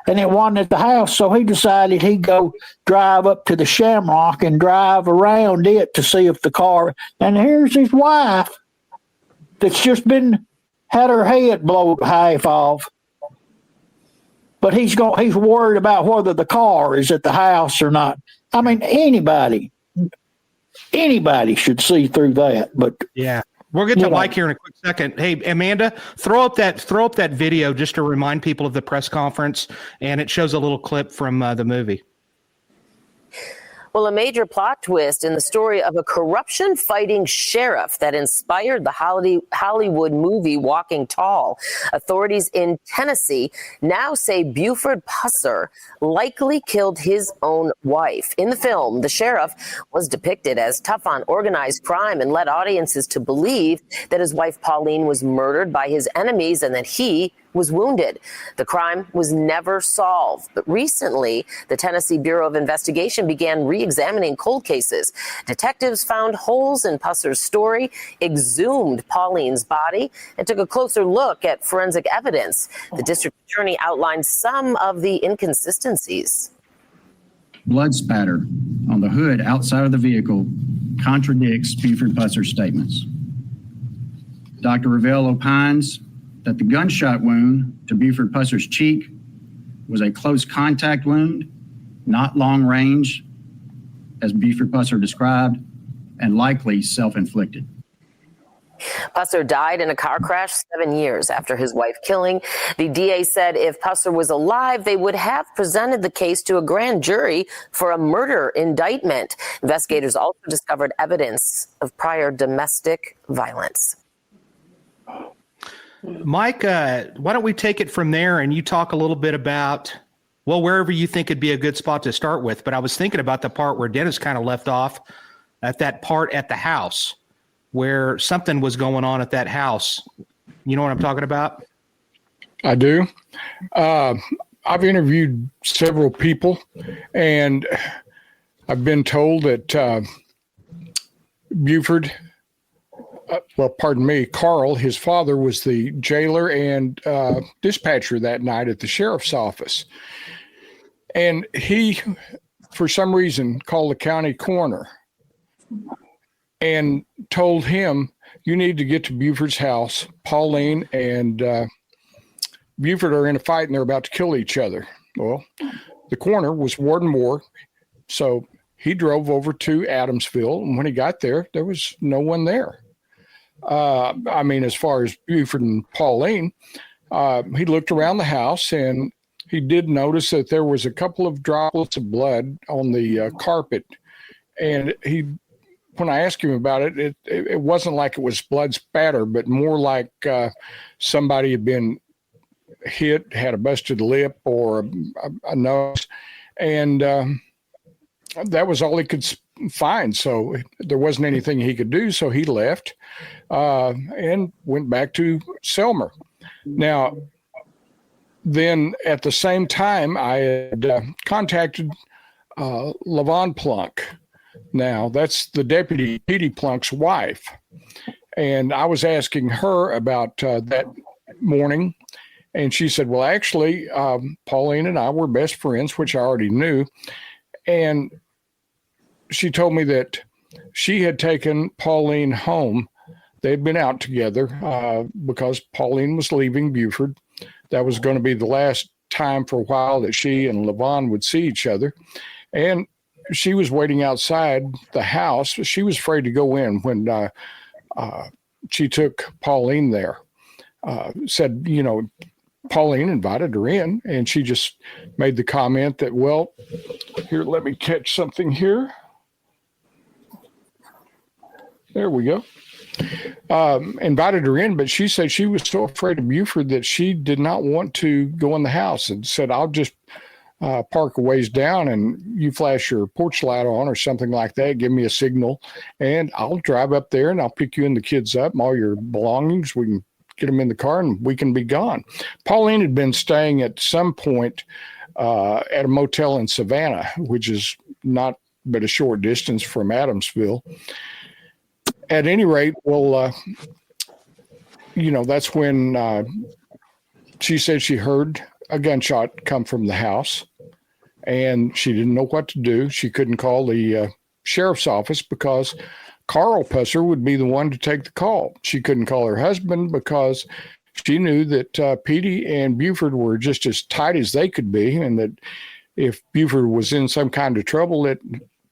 And it wasn't at the house, so he decided he'd go drive up to the Shamrock and drive around it to see if the car. And here's his wife that's just had her head blown half off. But he's worried about whether the car is at the house or not. I mean, anybody should see through that. But yeah, we'll get to Mike here in a quick second. Hey, Amanda, throw up that video just to remind people of the press conference, and it shows a little clip from the movie. Well, a major plot twist in the story of a corruption-fighting sheriff that inspired the Hollywood movie Walking Tall. Authorities in Tennessee now say Buford Pusser likely killed his own wife. In the film, the sheriff was depicted as tough on organized crime and led audiences to believe that his wife Pauline was murdered by his enemies and that he was wounded. The crime was never solved. But recently, the Tennessee Bureau of Investigation began re-examining cold cases. Detectives found holes in Pusser's story, exhumed Pauline's body, and took a closer look at forensic evidence. The district attorney outlined some of the inconsistencies. Blood spatter on the hood outside of the vehicle contradicts Buford Pusser's statements. Dr. Ravel opines that the gunshot wound to Buford Pusser's cheek was a close contact wound, not long range, as Buford Pusser described, and likely self-inflicted. Pusser died in a car crash 7 years after his wife killing. The DA said if Pusser was alive, they would have presented the case to a grand jury for a murder indictment. Investigators also discovered evidence of prior domestic violence. Mike, why don't we take it from there and you talk a little bit about, well, wherever you think it'd be a good spot to start with. But I was thinking about the part where Dennis kind of left off at that part at the house where something was going on at that house. You know what I'm talking about? I do. I've interviewed several people, and I've been told that Buford, Carl, his father, was the jailer and dispatcher that night at the sheriff's office. And he, for some reason, called the county coroner and told him, you need to get to Buford's house. Pauline and Buford are in a fight and they're about to kill each other. Well, the coroner was Warden Moore, so he drove over to Adamsville, and when he got there, there was no one there. As far as Buford and Pauline, he looked around the house and he did notice that there was a couple of droplets of blood on the carpet. And when I asked him about it, it wasn't like it was blood spatter, but more like somebody had been hit, had a busted lip or a nose. And that was all he could find. So there wasn't anything he could do. So he left and went back to Selmer. Now, then at the same time, I had contacted LaVon Plunk. Now, that's the deputy, Petey Plunk's wife. And I was asking her about that morning. And she said, well, actually, Pauline and I were best friends, which I already knew. And she told me that she had taken Pauline home. They'd been out together because Pauline was leaving Buford. That was going to be the last time for a while that she and Levon would see each other. And she was waiting outside the house. She was afraid to go in when she took Pauline there. Said, Pauline invited her in, and she just made the comment that, well, here, let me catch something here. There we go. Invited her in, but she said she was so afraid of Buford that she did not want to go in the house, and said, I'll just park a ways down and you flash your porch light on or something like that. Give me a signal and I'll drive up there and I'll pick you and the kids up and all your belongings. We can get them in the car and we can be gone. Pauline had been staying at some point at a motel in Savannah, which is not but a short distance from Adamsville. At any rate, well, that's when she said she heard a gunshot come from the house and she didn't know what to do. She couldn't call the sheriff's office because Carl Pusser would be the one to take the call. She couldn't call her husband because she knew that Petey and Buford were just as tight as they could be, and that if Buford was in some kind of trouble, that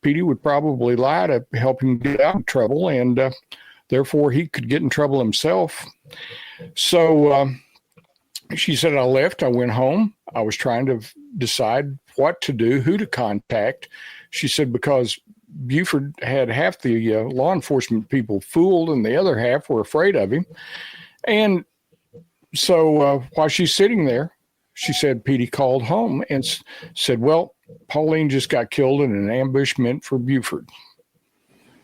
Petey would probably lie to help him get out of trouble, and therefore he could get in trouble himself. So she said, I left. I went home. I was trying to decide what to do, who to contact. She said, because Buford had half the law enforcement people fooled and the other half were afraid of him. And so while she's sitting there, she said Petey called home and said, well, Pauline just got killed in an ambushment for Buford.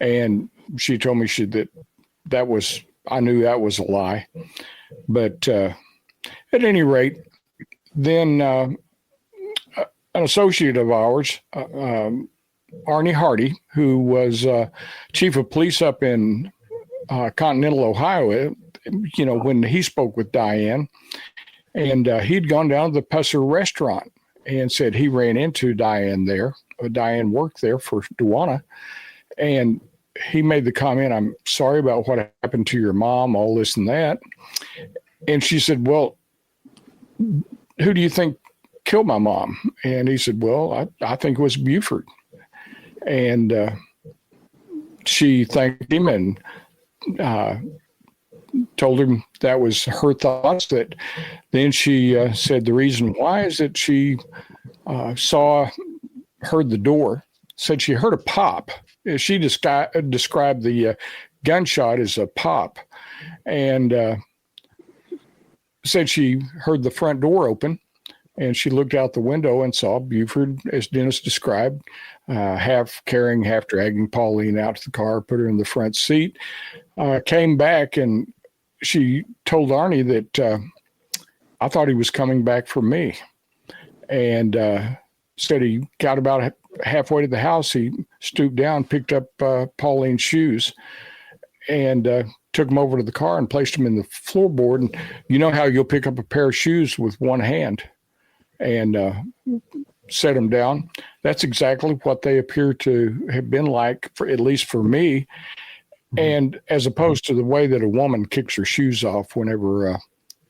And she told me that was, I knew that was a lie. But at any rate, then an associate of ours, Arnie Hardy, who was chief of police up in Continental Ohio, when he spoke with Diane, and he'd gone down to the Pusser restaurant and said he ran into Diane there. Diane worked there for Duana, and he made the comment, I'm sorry about what happened to your mom, all this and that. And she said, well, who do you think killed my mom? And he said, well, I think it was Buford. And she thanked him and told him that was her thoughts. That then she said the reason why is that she heard the door, said she heard a pop. She described the gunshot as a pop, and said she heard the front door open, and she looked out the window and saw Buford, as Dennis described, half carrying, half dragging Pauline out to the car, put her in the front seat, came back, and she told Arnie that I thought he was coming back for me. And said he got about halfway to the house. He stooped down, picked up Pauline's shoes, and took them over to the car and placed them in the floorboard. And you know how you'll pick up a pair of shoes with one hand and set them down. That's exactly what they appear to have been like, at least for me. And as opposed to the way that a woman kicks her shoes off whenever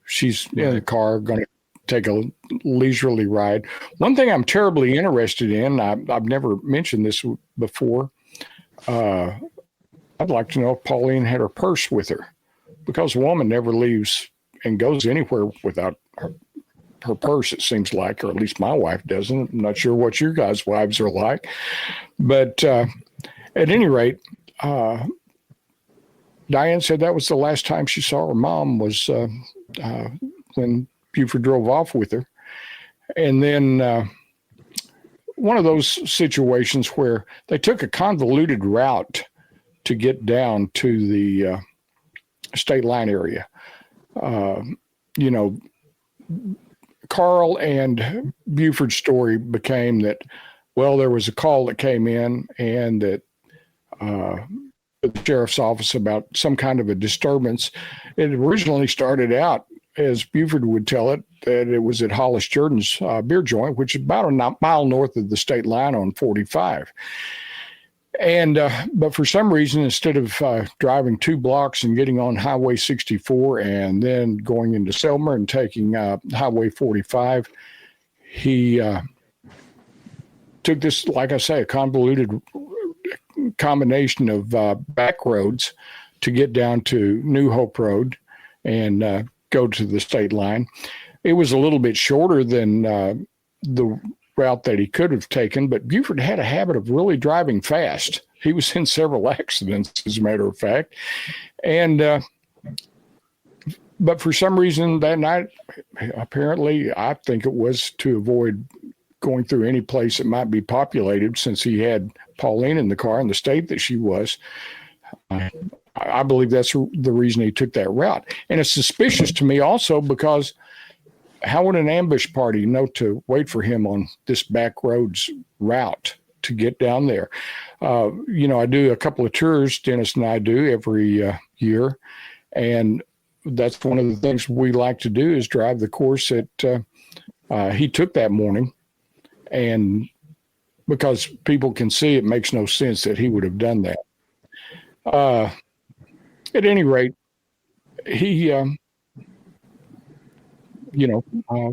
she's in the car going to take a leisurely ride. One thing I'm terribly interested in, I've never mentioned this before. I'd like to know if Pauline had her purse with her, because a woman never leaves and goes anywhere without her purse, it seems like, or at least my wife doesn't. I'm not sure what your guys' wives are like. But at any rate, Diane said that was the last time she saw her mom was when Buford drove off with her. And then one of those situations where they took a convoluted route to get down to the state line area. Carl and Buford's story became that, well, there was a call that came in and that the sheriff's office about some kind of a disturbance. It originally started out as Buford would tell it, that it was at Hollis Jordan's beer joint, which is about a mile north of the state line on 45. And but for some reason, instead of driving 2 blocks and getting on Highway 64 and then going into Selma and taking Highway 45, he took this, like I say, a convoluted combination of back roads to get down to New Hope Road and go to the state line. It was a little bit shorter than the route that he could have taken, but Buford had a habit of really driving fast. He was in several accidents, as a matter of fact. And but for some reason that night, apparently, I think it was to avoid going through any place that might be populated, since he had Pauline in the car in the state that she was. I believe that's the reason he took that route. And it's suspicious to me also because how would an ambush party know to wait for him on this back roads route to get down there? I do a couple of tours, Dennis and I do every year. And that's one of the things we like to do is drive the course that he took that morning. And because people can see, it makes no sense that he would have done that. At any rate, he,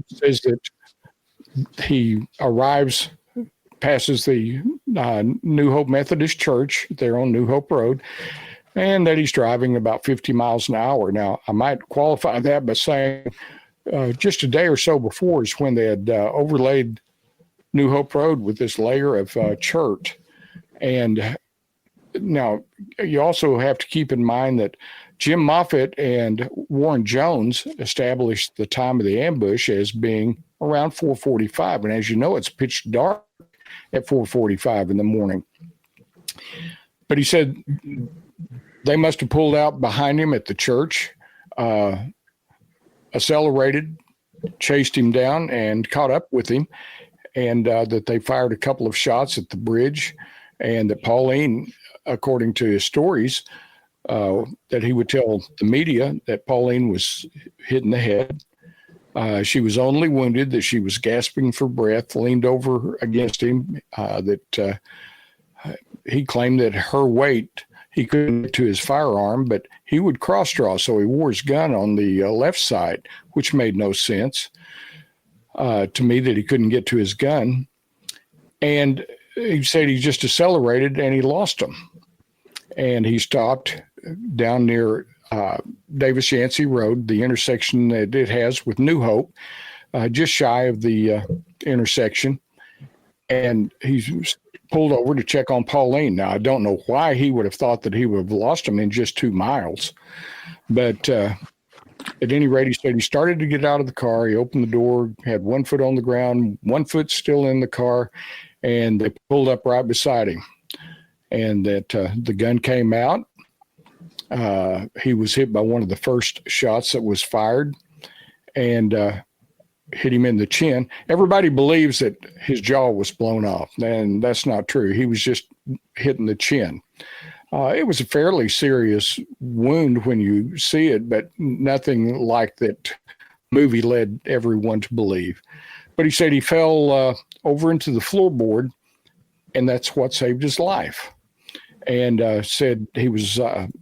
says that he arrives, passes the New Hope Methodist Church there on New Hope Road, and that he's driving about 50 miles an hour. Now, I might qualify that by saying just a day or so before is when they had overlaid New Hope Road with this layer of chert. And now you also have to keep in mind that Jim Moffitt and Warren Jones established the time of the ambush as being around 4:45. And as you know, it's pitch dark at 4:45 in the morning. But he said they must have pulled out behind him at the church, accelerated, chased him down, and caught up with him. And that they fired a couple of shots at the bridge, and that Pauline, according to his stories, that he would tell the media that Pauline was hit in the head. She was only wounded, that she was gasping for breath, leaned over against him, that he claimed that her weight, he couldn't get to his firearm, but he would cross draw, so he wore his gun on the left side, which made no sense to me that he couldn't get to his gun. And he said he just accelerated and he lost him. And he stopped down near Davis Yancey Road, the intersection that it has with New Hope, just shy of the intersection. And he's pulled over to check on Pauline. Now, I don't know why he would have thought that he would have lost him in just 2 miles. But at any rate, he said he started to get out of the car. He opened the door, had 1 foot on the ground, 1 foot still in the car, and they pulled up right beside him. And that the gun came out. He was hit by one of the first shots that was fired and hit him in the chin. Everybody believes that his jaw was blown off, and that's not true. He was just hit in the chin. It was a fairly serious wound when you see it, but nothing like that movie led everyone to believe. But he said he fell over into the floorboard, and that's what saved his life. And said he was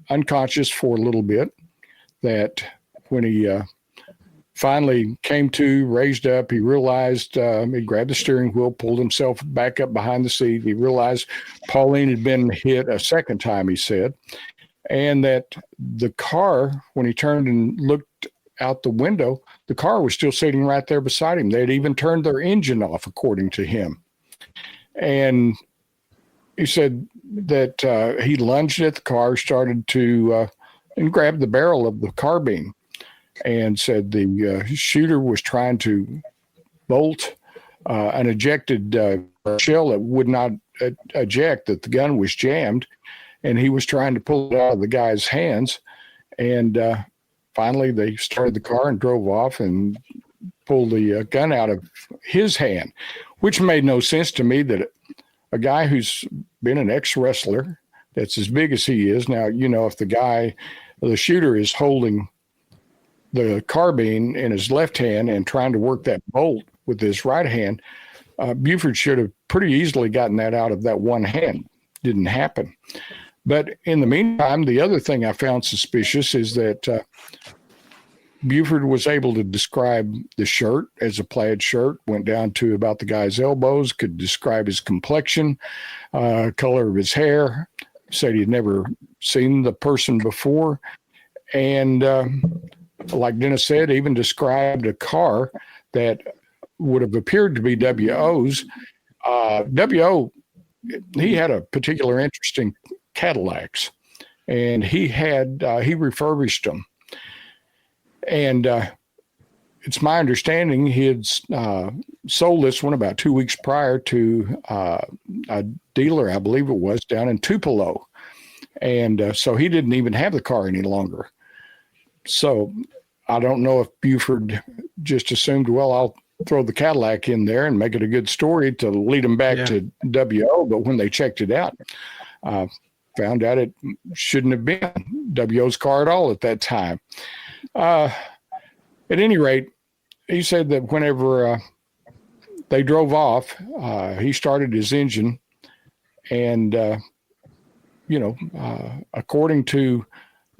unconscious for a little bit, that when he finally came to, raised up, he realized he grabbed the steering wheel, pulled himself back up behind the seat. He realized Pauline had been hit a second time, he said, and that the car, when he turned and looked out the window, the car was still sitting right there beside him. They'd even turned their engine off, according to him. And he said that he lunged at the car, started to and grabbed the barrel of the carbine, and said the shooter was trying to bolt an ejected shell that would not eject, that the gun was jammed, and he was trying to pull it out of the guy's hands. And finally, they started the car and drove off and pulled the gun out of his hand, which made no sense to me, that a guy who's been an ex-wrestler that's as big as he is now, if the shooter is holding the carbine in his left hand and trying to work that bolt with his right hand, Buford should have pretty easily gotten that out of that one hand. Didn't happen. But in the meantime, the other thing I found suspicious is that Buford was able to describe the shirt as a plaid shirt, went down to about the guy's elbows, could describe his complexion, color of his hair, said he'd never seen the person before. And like Dennis said, even described a car that would have appeared to be W.O.'s. W.O., he had a particular interest in Cadillacs, and he refurbished them. And it's my understanding he had sold this one about 2 weeks prior to a dealer, I believe it was, down in Tupelo. And so he didn't even have the car any longer. So I don't know if Buford just assumed, well, I'll throw the Cadillac in there and make it a good story to lead them back to W.O. But when they checked it out, found out it shouldn't have been W.O.'s car at all at that time. At any rate, he said that whenever they drove off, he started his engine and, according to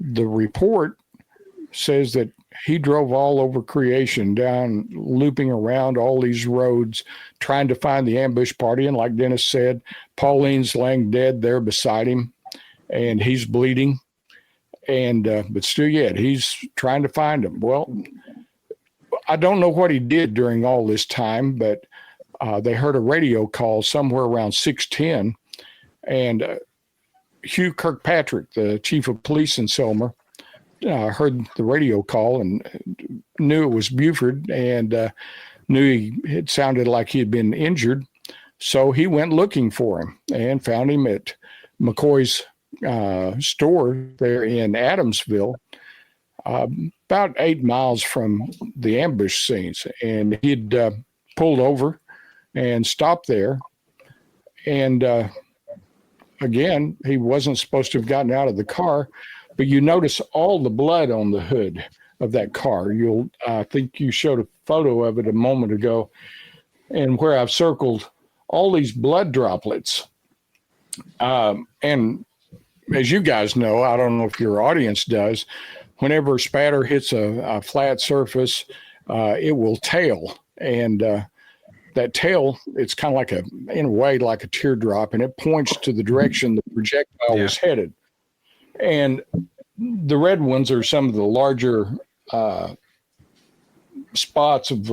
the report, says that he drove all over creation, down, looping around all these roads, trying to find the ambush party. And like Dennis said, Pauline's laying dead there beside him, and he's bleeding. And but still yet, he's trying to find him. Well, I don't know what he did during all this time, but they heard a radio call somewhere around 6:10, and Hugh Kirkpatrick, the chief of police in Selmer, heard the radio call and knew it was Buford, and knew it sounded like he had been injured. So he went looking for him and found him at McCoy's store there in Adamsville, about 8 miles from the ambush scenes. And he'd pulled over and stopped there. And again, he wasn't supposed to have gotten out of the car, but you notice all the blood on the hood of that car. I think you showed a photo of it a moment ago, and where I've circled all these blood droplets. And as you guys know, I don't know if your audience does, whenever spatter hits a flat surface, it will tail. And that tail, it's kind of like in a way, like a teardrop, and it points to the direction the projectile was headed. And the red ones are some of the larger spots of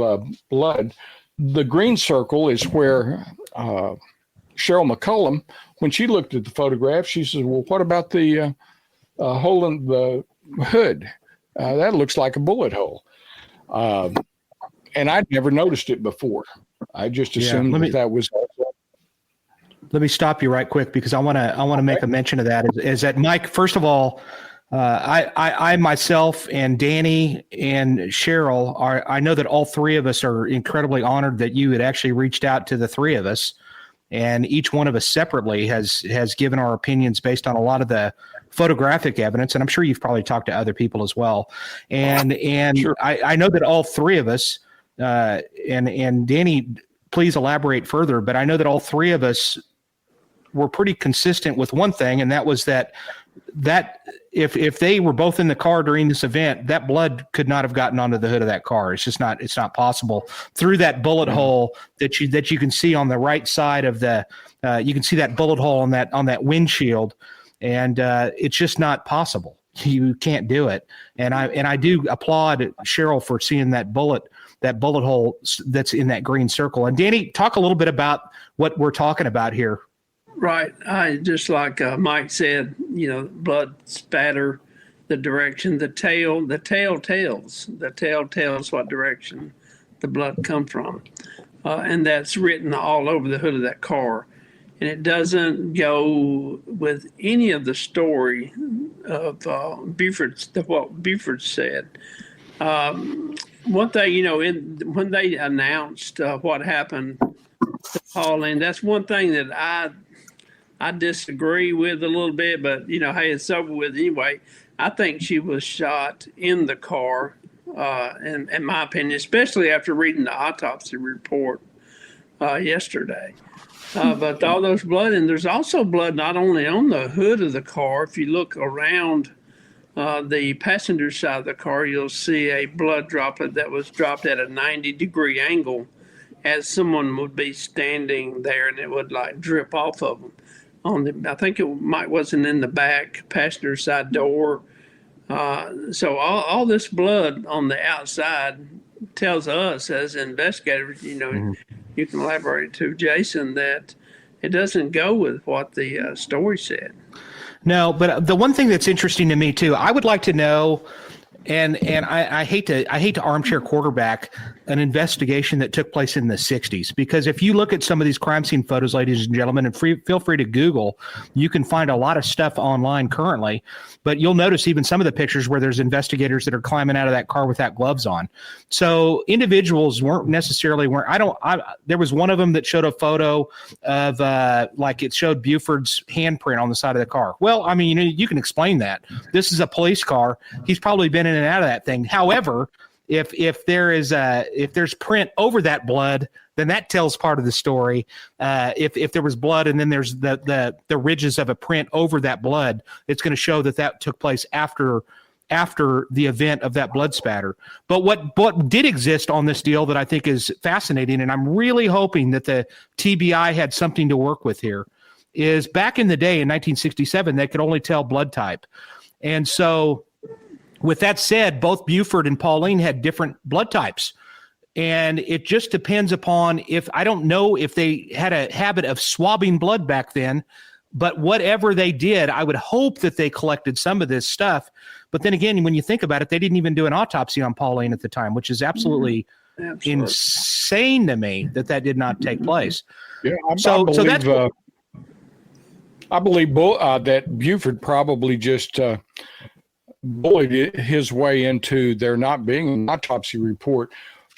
blood. The green circle is where Cheryl McCullum, when she looked at the photograph, she says, well, what about the hole in the hood? That looks like a bullet hole. And I'd never noticed it before. I just assumed that was. Let me stop you right quick, because I want to make a mention of that. Is that, Mike? First of all, I myself and Danny and Cheryl I know that all three of us are incredibly honored that you had actually reached out to the three of us, and each one of us separately has given our opinions based on a lot of the photographic evidence, and I'm sure you've probably talked to other people as well. And sure. I know that all three of us, and Danny, please elaborate further, but I know that all three of us were pretty consistent with one thing, and that was that if they were both in the car during this event, that blood could not have gotten onto the hood of that car. It's not possible through that bullet hole that you can see on the right side of the you can see that bullet hole on that windshield, and it's just not possible. You can't do it. And I do applaud Cheryl for seeing that bullet hole that's in that green circle. And Danny, talk a little bit about what we're talking about here. Right. I just like Mike said, blood spatter, the direction, the tail tells what direction the blood come from. And that's written all over the hood of that car. And it doesn't go with any of the story of what Buford said. One thing, when they announced what happened to Pauline, that's one thing that I disagree with a little bit, but hey, it's over with anyway. I think she was shot in the car in my opinion, especially after reading the autopsy report yesterday. But all those blood, and there's also blood not only on the hood of the car. If you look around the passenger side of the car, you'll see a blood droplet that was dropped at a 90-degree angle as someone would be standing there, and it would like drip off of them. I think it wasn't in the back passenger side door. So all this blood on the outside tells us as investigators, you can elaborate to Jason, that it doesn't go with what the story said. No, but the one thing that's interesting to me too, I would like to know, and I hate to armchair quarterback an investigation that took place in the 60s, because if you look at some of these crime scene photos, ladies and gentlemen, and feel free to Google, you can find a lot of stuff online currently, but you'll notice even some of the pictures where there's investigators that are climbing out of that car without gloves on. So individuals there was one of them that showed a photo of like it showed Buford's handprint on the side of the car. Well, I mean, you can explain that. This is a police car. He's probably been in and out of that thing. However, if there's print over that blood, then that tells part of the story. If there was blood and then there's the ridges of a print over that blood, it's going to show that took place after the event of that blood spatter. But what did exist on this deal that I think is fascinating, and I'm really hoping that the TBI had something to work with here, is back in the day in 1967, they could only tell blood type. And so with that said, both Buford and Pauline had different blood types. And it just depends upon I don't know if they had a habit of swabbing blood back then, but whatever they did, I would hope that they collected some of this stuff. But then again, when you think about it, they didn't even do an autopsy on Pauline at the time, which is absolutely insane to me that did not take place. Yeah, I believe that Buford probably just bullied his way into there not being an autopsy report.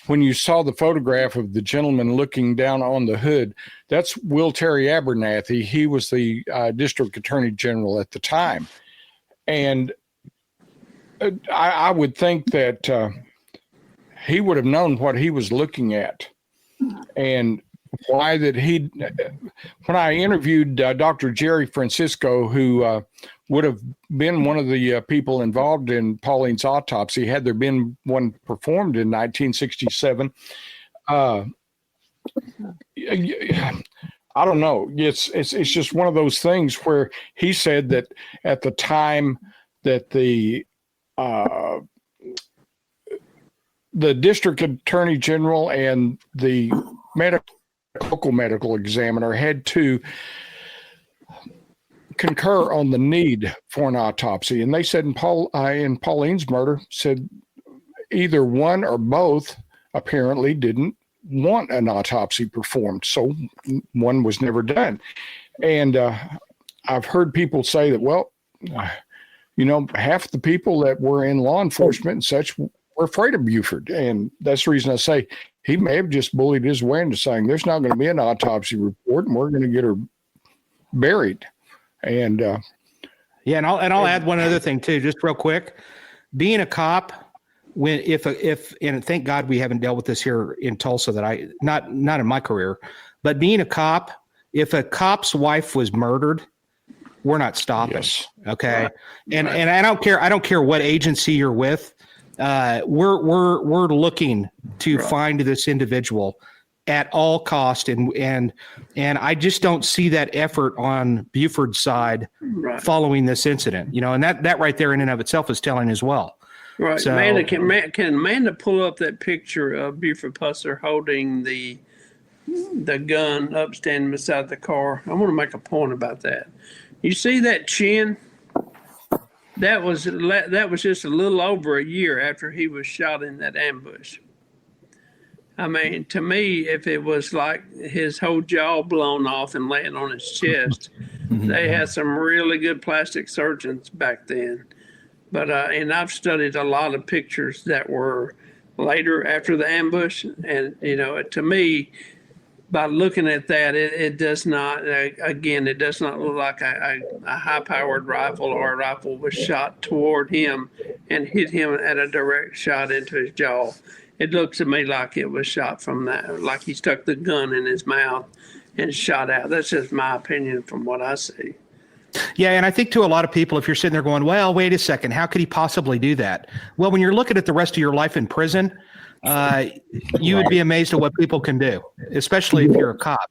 When you saw the photograph of the gentleman looking down on the hood, that's Will Terry Abernathy. He was the district attorney general at the time. And I would think that he would have known what he was looking at. And why that when I interviewed Dr. Jerry Francisco, who would have been one of the people involved in Pauline's autopsy, had there been one performed in 1967, I don't know. It's just one of those things where he said that at the time that the district attorney general and the local medical examiner had to concur on the need for an autopsy, and they said in Pauline's murder, said either one or both apparently didn't want an autopsy performed, so one was never done. And I've heard people say that, well, half the people that were in law enforcement and such were afraid of Buford, and that's the reason I say he may have just bullied his way into saying there's not going to be an autopsy report and we're going to get her buried. And and I'll add one other thing too, just real quick. Being a cop, and thank God we haven't dealt with this here in Tulsa, that not in my career, but being a cop, if a cop's wife was murdered, we're not stopping. Yes. Okay. Right. And I don't care what agency you're with. We're looking to find this individual at all cost, and I just don't see that effort on Buford's side following this incident. And that right there in and of itself is telling as well. Right. So, Amanda, can Amanda pull up that picture of Buford Pusser holding the gun up standing beside the car? I want to make a point about that. You see that chin? That was just a little over a year after he was shot in that ambush. I mean, to me, if it was like his whole jaw blown off and laying on his chest, they had some really good plastic surgeons back then. But and I've studied a lot of pictures that were later after the ambush, and to me, by looking at that, it does not. Again, it does not look like a high-powered rifle or a rifle was shot toward him and hit him at a direct shot into his jaw. It looks to me like it was shot from that, like he stuck the gun in his mouth and shot out. That's just my opinion from what I see. Yeah, and I think to a lot of people, if you're sitting there going, well, wait a second, how could he possibly do that? Well, when you're looking at the rest of your life in prison, you would be amazed at what people can do, especially if you're a cop.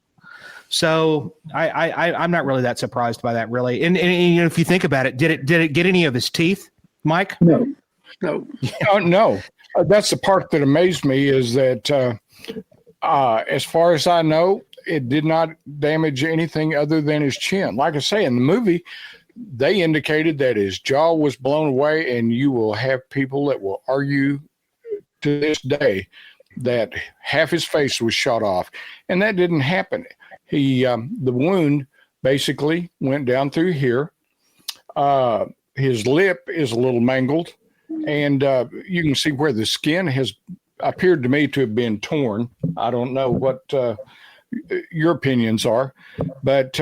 So I'm not really that surprised by that, really. And you know, if you think about it, did it get any of his teeth, Mike? No. No. No. That's the part that amazed me is that as far as I know, it did not damage anything other than his chin. Like I say, in the movie, they indicated that his jaw was blown away, and you will have people that will argue to this day that half his face was shot off, and that didn't happen. The wound basically went down through here. His lip is a little mangled, and you can see where the skin has appeared to me to have been torn. I don't know what your opinions are, but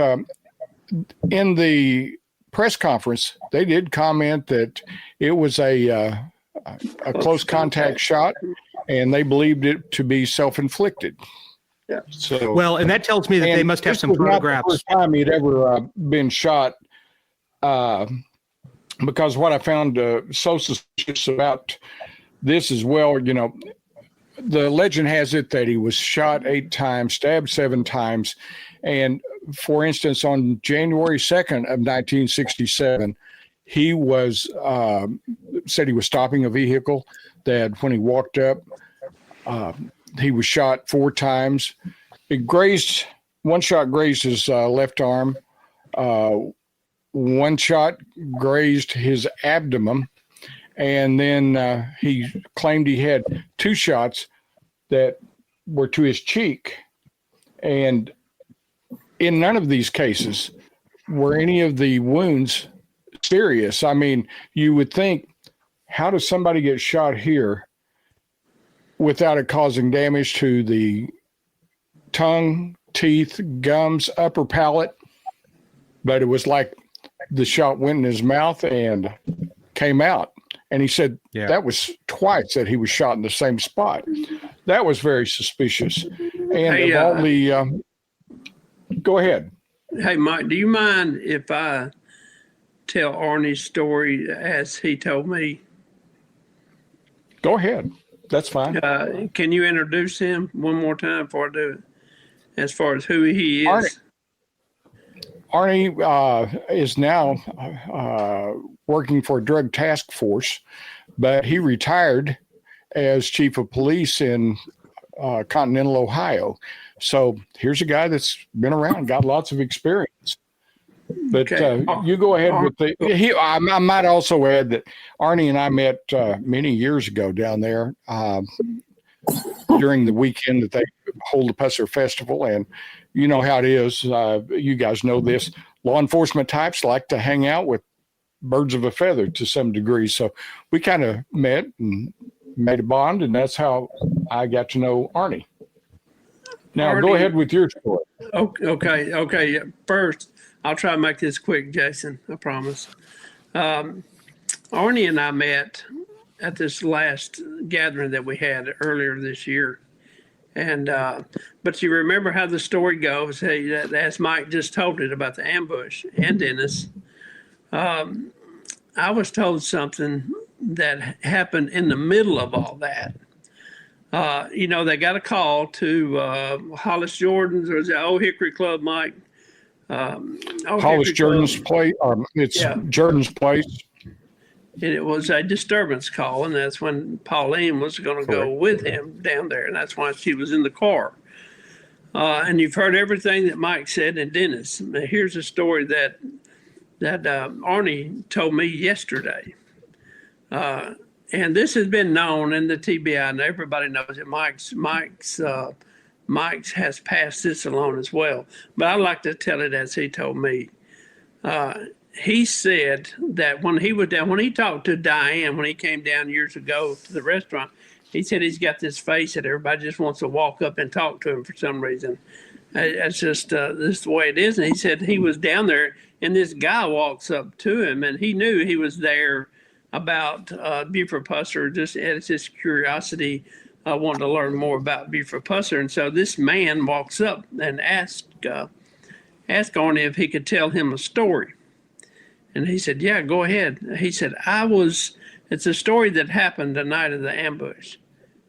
in the press conference, they did comment that it was a close contact shot, and they believed it to be self-inflicted. Yeah. So Well, and that tells me that they must have some photographs. Not the first time he'd ever been shot, because what I found so suspicious about this as well, you know, the legend has it that he was shot 8 times, stabbed 7 times. And for instance, on January 2nd of 1967, he was said he was stopping a vehicle, that when he walked up, he was shot 4 times. It grazed, one shot grazed his left arm. One shot grazed his abdomen. And then he claimed he had 2 shots that were to his cheek. And in none of these cases were any of the wounds serious. I mean, you would think, how does somebody get shot here without it causing damage to the tongue, teeth, gums, upper palate? But it was like the shot went in his mouth and came out. And he said that was twice that he was shot in the same spot. That was very suspicious. And Hey, of all the, go ahead. Hey, Mike, do you mind if I tell Arnie's story as he told me? Go ahead. That's fine. Can you introduce him one more time before I do it? As far as who he is? Arnie is now working for a drug task force, but he retired as chief of police in Continental Ohio. So here's a guy that's been around, got lots of experience. But you go ahead with the. I might also add that Arnie and I met many years ago down there during the weekend that they hold the Pusser Festival, and you know how it is. You guys know this. Law enforcement types like to hang out with birds of a feather to some degree. So we kind of met and made a bond, and that's how I got to know Arnie. Now, Arnie, go ahead with your story. Okay. First, I'll try to make this quick, Jason. I promise. Arnie and I met at this last gathering that we had earlier this year. And but you remember how the story goes, hey, as Mike just told it about the ambush and Dennis. I was told something that happened in the middle of all that. You know, they got a call to Hollis Jordan's, or is it Old Hickory Club, Mike? Hollis Jordan's place. It's Jordan's place. And it was a disturbance call, and that's when Pauline was going to go with him down there, and that's why she was in the car. And you've heard everything that Mike said and Dennis. Here's a story that Arnie told me yesterday. And this has been known in the TBI, and everybody knows it. Mike's has passed this along as well, but I like to tell it as he told me. He said that when he talked to Diane, when he came down years ago to the restaurant, he said he's got this face that everybody just wants to walk up and talk to him for some reason. It's just this is the way it is. And he said he was down there, and this guy walks up to him, and he knew he was there about Buford Pusser. Just it's just curiosity. I wanted to learn more about Buford Pusser, and so this man walks up and asked Arnie if he could tell him a story. And he said, "Yeah, go ahead." He said, "It's a story that happened the night of the ambush."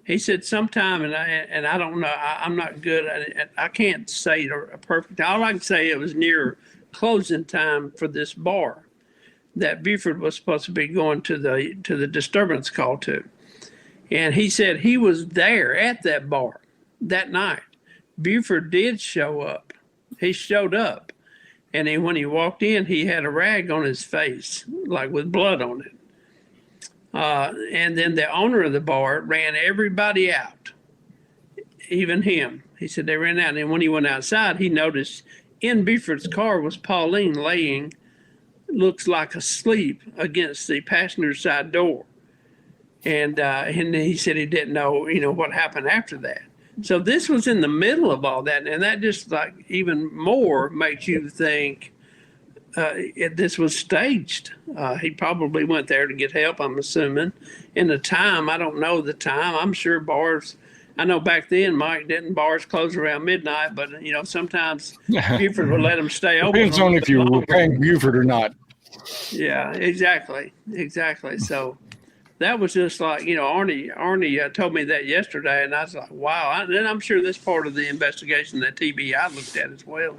He said, "Sometime, and I don't know. I'm not good at it. I can't say it a perfect. All I can say it was near closing time for this bar that Buford was supposed to be going to the disturbance call to." And he said he was there at that bar that night. Buford did show up. He showed up. And when he walked in, he had a rag on his face, like with blood on it. And then the owner of the bar ran everybody out, even him. He said they ran out. And when he went outside, he noticed in Buford's car was Pauline laying, looks like asleep against the passenger side door. And he said he didn't know, what happened after that. So this was in the middle of all that. And that just like even more makes you think this was staged. He probably went there to get help, I'm assuming. In the time, I don't know the time. I'm sure bars, I know back then, Mike, didn't bars close around midnight, but, sometimes Buford would let them stay open. Depends on if you were paying Buford or not. Yeah, exactly. So that was just like, Arnie told me that yesterday, and I was like, wow. And then I'm sure this part of the investigation that TBI looked at as well.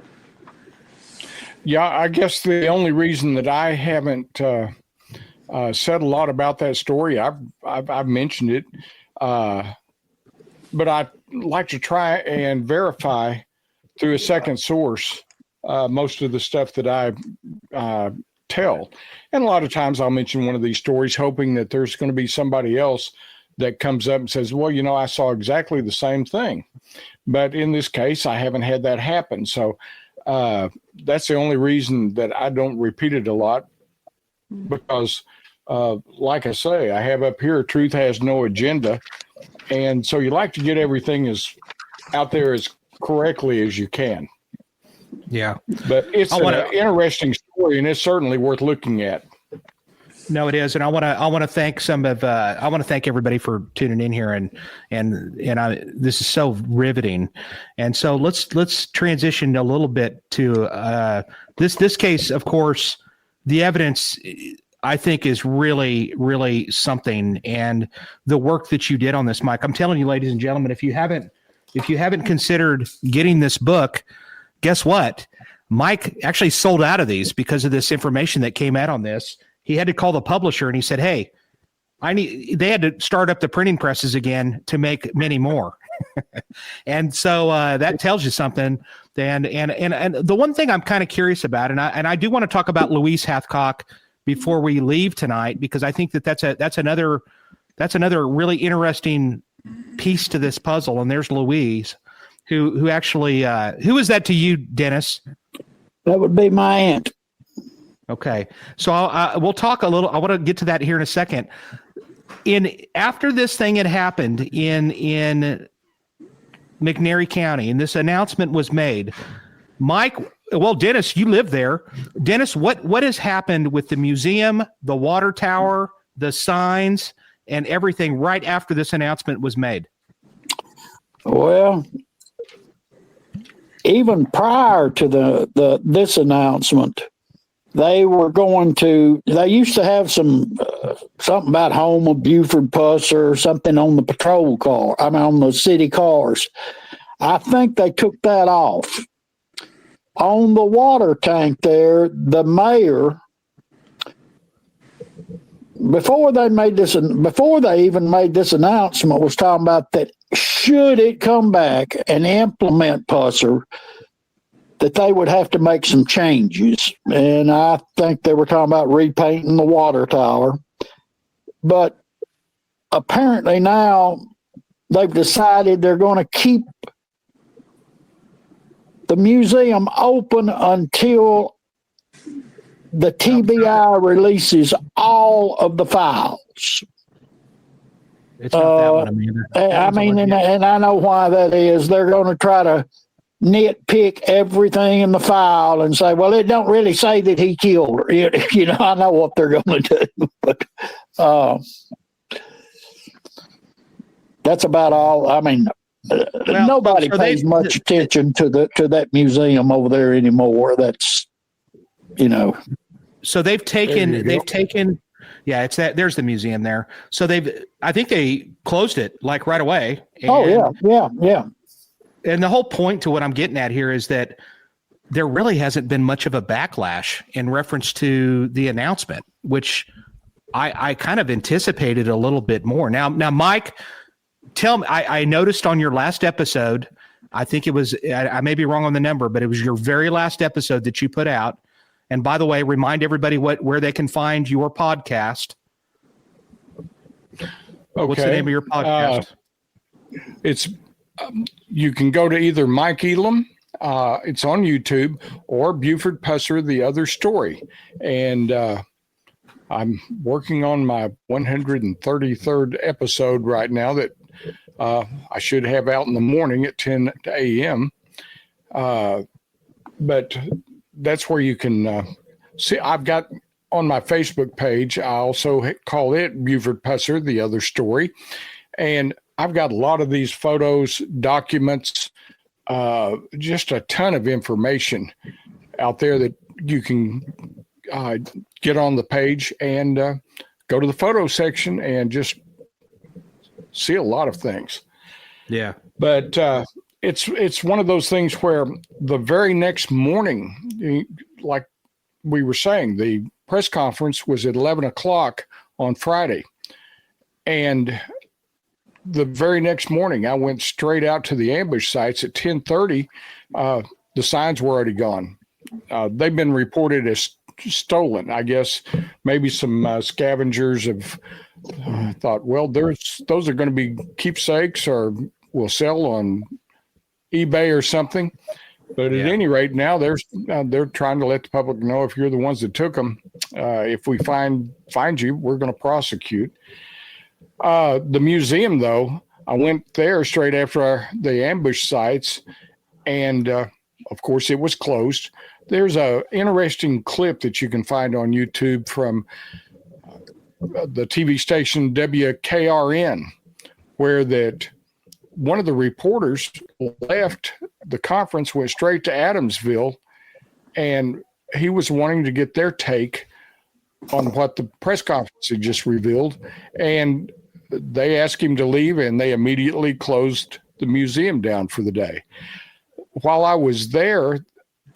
Yeah, I guess the only reason that I haven't said a lot about that story, I've mentioned it, but I like to try and verify through a second source most of the stuff that I tell. And a lot of times I'll mention one of these stories hoping that there's going to be somebody else that comes up and says, well, I saw exactly the same thing. But in this case, I haven't had that happen. So that's the only reason that I don't repeat it a lot, because like I say, I have up here, truth has no agenda. And so you like to get everything as out there as correctly as you can. Yeah. But it's an interesting story, and it's certainly worth looking at. No, it is, and I want to thank I want to thank everybody for tuning in here, and this is so riveting, and so let's transition a little bit to this case. Of course, the evidence I think is really, really something, and the work that you did on this, Mike. I'm telling you, ladies and gentlemen, if you haven't considered getting this book, guess what? Mike actually sold out of these because of this information that came out on this. He had to call the publisher and he said, "Hey, they had to start up the printing presses again to make many more." And so that tells you something. And the one thing I'm kind of curious about, and I do want to talk about Louise Hathcock before we leave tonight, because I think that's another really interesting piece to this puzzle. And there's Louise, who actually who is that to you, Dennis? That would be my aunt. Okay, so we'll talk a little. I want to get to that here in a second. After this thing had happened in McNairy County, and this announcement was made, Dennis, you live there. Dennis, what has happened with the museum, the water tower, the signs, and everything right after this announcement was made? Well, even prior to this announcement, they used to have something about home of Buford Pusser or something on the patrol car. On the city cars. I think they took that off. On the water tank there, the mayor, before they even made this announcement, was talking about that should it come back and implement Pusser, that they would have to make some changes. And I think they were talking about repainting the water tower. But apparently now they've decided they're going to keep the museum open until the TBI releases all of the files. It's not that one, Amanda. And I know why that is. They're going to try to nitpick everything in the file and say, well, it don't really say that he killed her. You know, I know what they're going to do, but that's about all. I mean, nobody pays much attention to that museum over there anymore. That's, you know. So they've taken, yeah, it's that. There's the museum there. So I think they closed it like right away. Yeah. And the whole point to what I'm getting at here is that there really hasn't been much of a backlash in reference to the announcement, which I kind of anticipated a little bit more. Now, Mike, tell me, I noticed on your last episode, I think it was, I may be wrong on the number, but it was your very last episode that you put out. And by the way, remind everybody where they can find your podcast. Okay. What's the name of your podcast? You can go to either Mike Elam, it's on YouTube, or Buford Pusser, The Other Story. And I'm working on my 133rd episode right now that I should have out in the morning at 10 a.m. But that's where you can see. I've got on my Facebook page, I also call it Buford Pusser, The Other Story. And I've got a lot of these photos, documents, just a ton of information out there that you can get on the page and go to the photo section and just see a lot of things. Yeah. But it's one of those things where the very next morning, like we were saying, the press conference was at 11 o'clock on Friday. And the very next morning, I went straight out to the ambush sites at 10:30. The signs were already gone. They've been reported as stolen. I guess maybe some scavengers have thought, well, those are going to be keepsakes or will sell on eBay or something. But at any rate, now they're trying to let the public know, if you're the ones that took them, if we find you, we're going to prosecute. The museum, though, I went there straight after the ambush sites, and of course it was closed. There's a interesting clip that you can find on YouTube from the TV station WKRN, where that one of the reporters left the conference, went straight to Adamsville, and he was wanting to get their take on what the press conference had just revealed. And they asked him to leave, and they immediately closed the museum down for the day. While I was there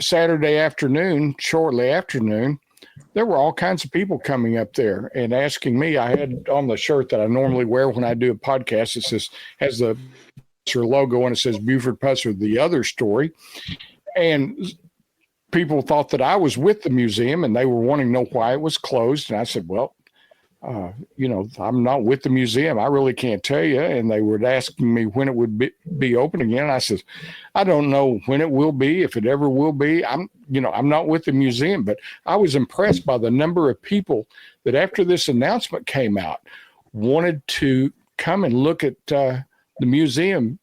Saturday afternoon, shortly afternoon, there were all kinds of people coming up there and asking me. I had on the shirt that I normally wear when I do a podcast. It has the logo, and it says Buford Pusser, The Other Story. And people thought that I was with the museum, and they were wanting to know why it was closed. And I said, well, I'm not with the museum. I really can't tell you. And they were asking me when it would be open again. I said, I don't know when it will be, if it ever will be. I'm not with the museum, but I was impressed by the number of people that after this announcement came out wanted to come and look at the museum,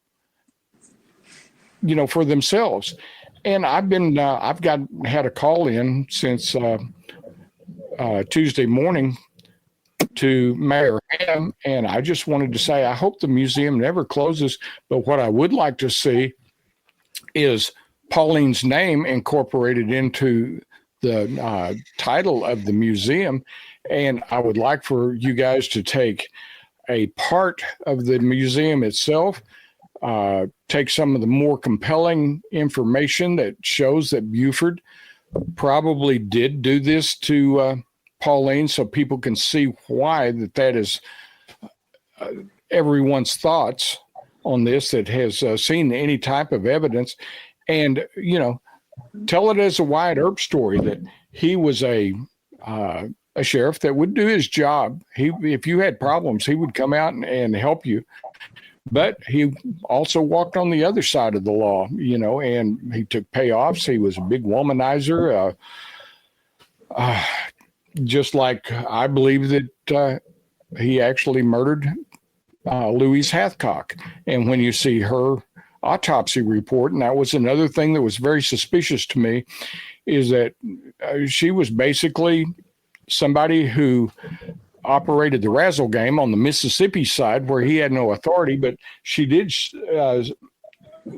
for themselves. And I've had a call in since Tuesday morning to Mayor Ham, and I just wanted to say I hope the museum never closes, but what I would like to see is Pauline's name incorporated into the title of the museum, and I would like for you guys to take a part of the museum itself, take some of the more compelling information that shows that Buford probably did do this to Pauline, so people can see why that is everyone's thoughts on this that has seen any type of evidence, and tell it as a Wyatt Earp story, that he was a sheriff that would do his job. If you had problems, he would come out and help you, but he also walked on the other side of the law, and he took payoffs. He was a big womanizer. Just like I believe that he actually murdered Louise Hathcock. And when you see her autopsy report, and that was another thing that was very suspicious to me, is that she was basically somebody who operated the razzle game on the Mississippi side where he had no authority, but she did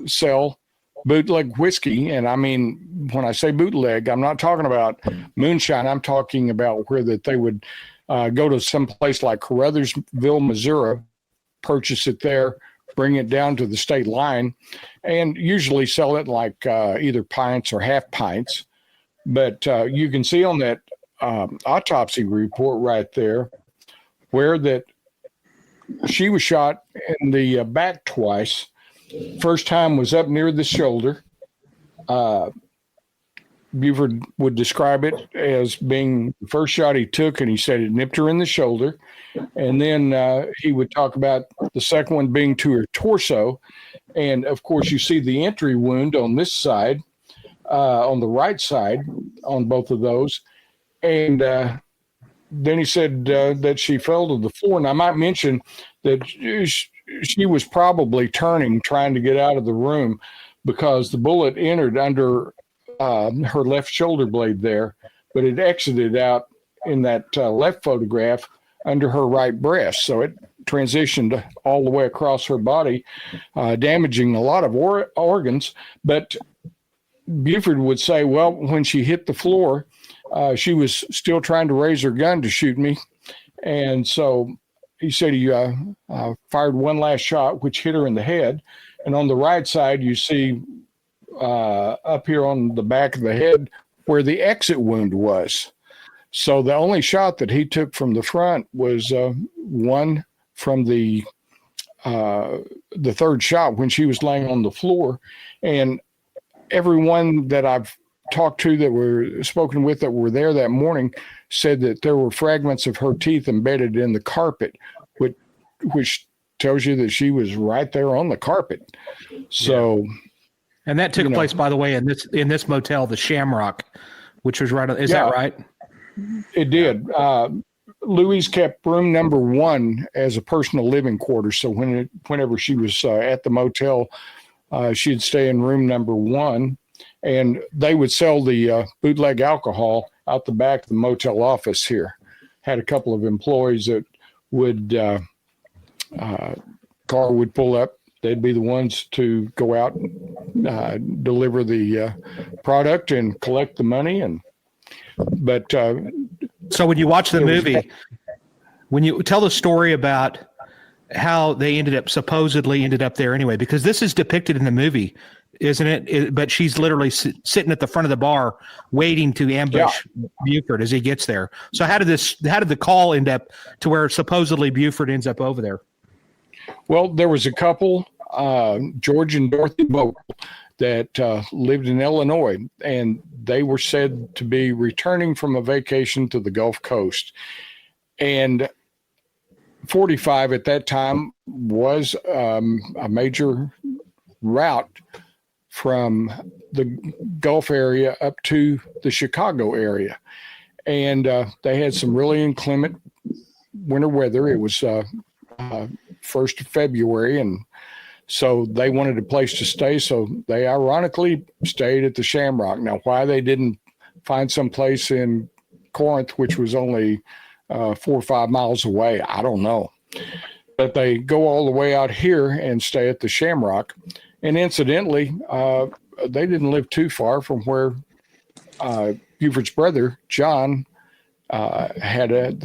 sell bootleg whiskey. And I mean, when I say bootleg, I'm not talking about moonshine. I'm talking about where that they would go to some place like Caruthersville, Missouri, purchase it there, bring it down to the state line, and usually sell it like either pints or half pints. But you can see on that autopsy report right there where that she was shot in the back twice. First time was up near the shoulder. Buford would describe it as being the first shot he took, and he said it nipped her in the shoulder. And then he would talk about the second one being to her torso. And, of course, you see the entry wound on this side, on the right side, on both of those. And then he said that she fell to the floor. And I might mention that she was probably turning, trying to get out of the room, because the bullet entered under her left shoulder blade there, but it exited out in that left photograph under her right breast. So it transitioned all the way across her body, damaging a lot of organs. But Buford would say, well, when she hit the floor, she was still trying to raise her gun to shoot me. And so he said he fired one last shot, which hit her in the head. And on the right side, you see up here on the back of the head where the exit wound was. So the only shot that he took from the front was one from the third shot when she was laying on the floor. And everyone that I've talked to that were spoken with that were there that morning said that there were fragments of her teeth embedded in the carpet, which tells you that she was right there on the carpet. So, yeah. And that took place, by the way, in this motel, the Shamrock, which was right. Is that right? It did. Louise kept room number 1 as a personal living quarters. So whenever she was at the motel, she'd stay in room number 1, and they would sell the bootleg alcohol out the back of the motel office here. Had a couple of employees that would car would pull up. They'd be the ones to go out, deliver the product and collect the money. But so when you watch the movie, when you tell the story about how they supposedly ended up there anyway, because this is depicted in the movie, isn't it? But she's literally sitting at the front of the bar waiting to ambush Buford as he gets there. So how did the call end up to where supposedly Buford ends up over there? Well, there was a couple, George and Dorothy Bogle, that lived in Illinois, and they were said to be returning from a vacation to the Gulf Coast. And 45 at that time was a major route from the Gulf area up to the Chicago area. And they had some really inclement winter weather. It was 1st of February, and so they wanted a place to stay. So they ironically stayed at the Shamrock. Now, why they didn't find some place in Corinth, which was only 4 or 5 miles away, I don't know. But they go all the way out here and stay at the Shamrock. And incidentally, they didn't live too far from where Buford's brother, John, had a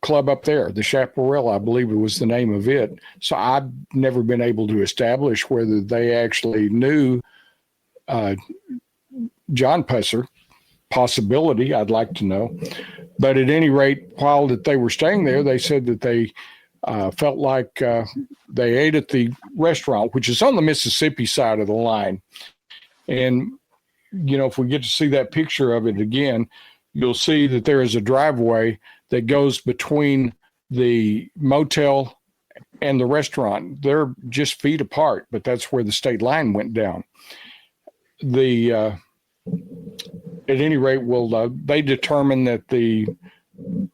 club up there, the Chaparral, I believe it was the name of it. So I've never been able to establish whether they actually knew John Pusser. Possibility, I'd like to know. But at any rate, while that they were staying there, they said that they felt like they ate at the restaurant, which is on the Mississippi side of the line. And, if we get to see that picture of it again, you'll see that there is a driveway that goes between the motel and the restaurant. They're just feet apart, but that's where the state line went down. At any rate, they determined that the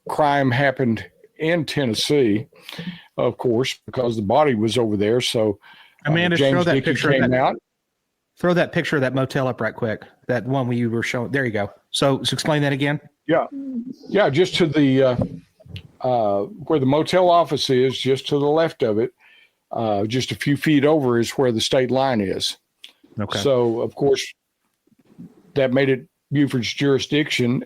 crime happened in Tennessee, of course, because the body was over there. So Amanda, show James that Dickey picture. came out. Throw that picture of that motel up right quick. That one where you were showing. There you go. So explain that again. Yeah, just to the where the motel office is, just to the left of it, just a few feet over is where the state line is. Okay. So, of course, that made it Buford's jurisdiction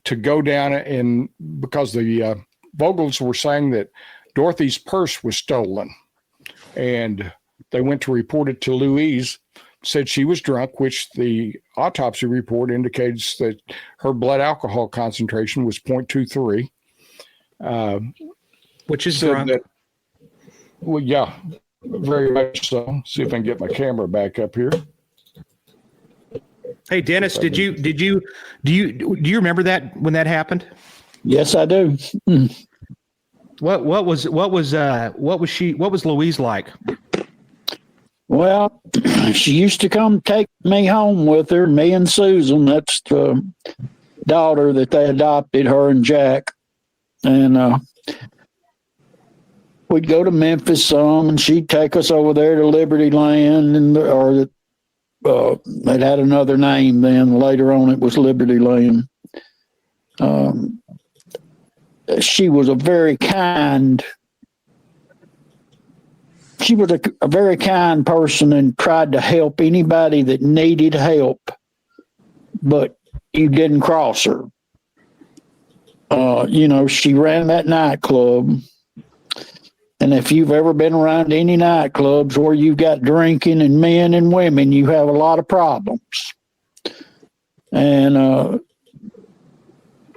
to go down, and because the Vogels were saying that Dorothy's purse was stolen, and they went to report it to Louise, said she was drunk, which the autopsy report indicates that her blood alcohol concentration was 0.23. Which is drunk. Well, yeah, very much so. See if I can get my camera back up here. Hey, Dennis, do you remember that when that happened? Yes, I do. What was Louise like? Well, she used to come take me home with her, me and Susan. That's the daughter that they adopted, her and Jack. And we'd go to Memphis some, and she'd take us over there to Liberty Land, it had another name then. Later on, it was Liberty Land. She was a very kind person and tried to help anybody that needed help, but you didn't cross her. She ran that nightclub. And if you've ever been around any nightclubs where you've got drinking and men and women, you have a lot of problems. And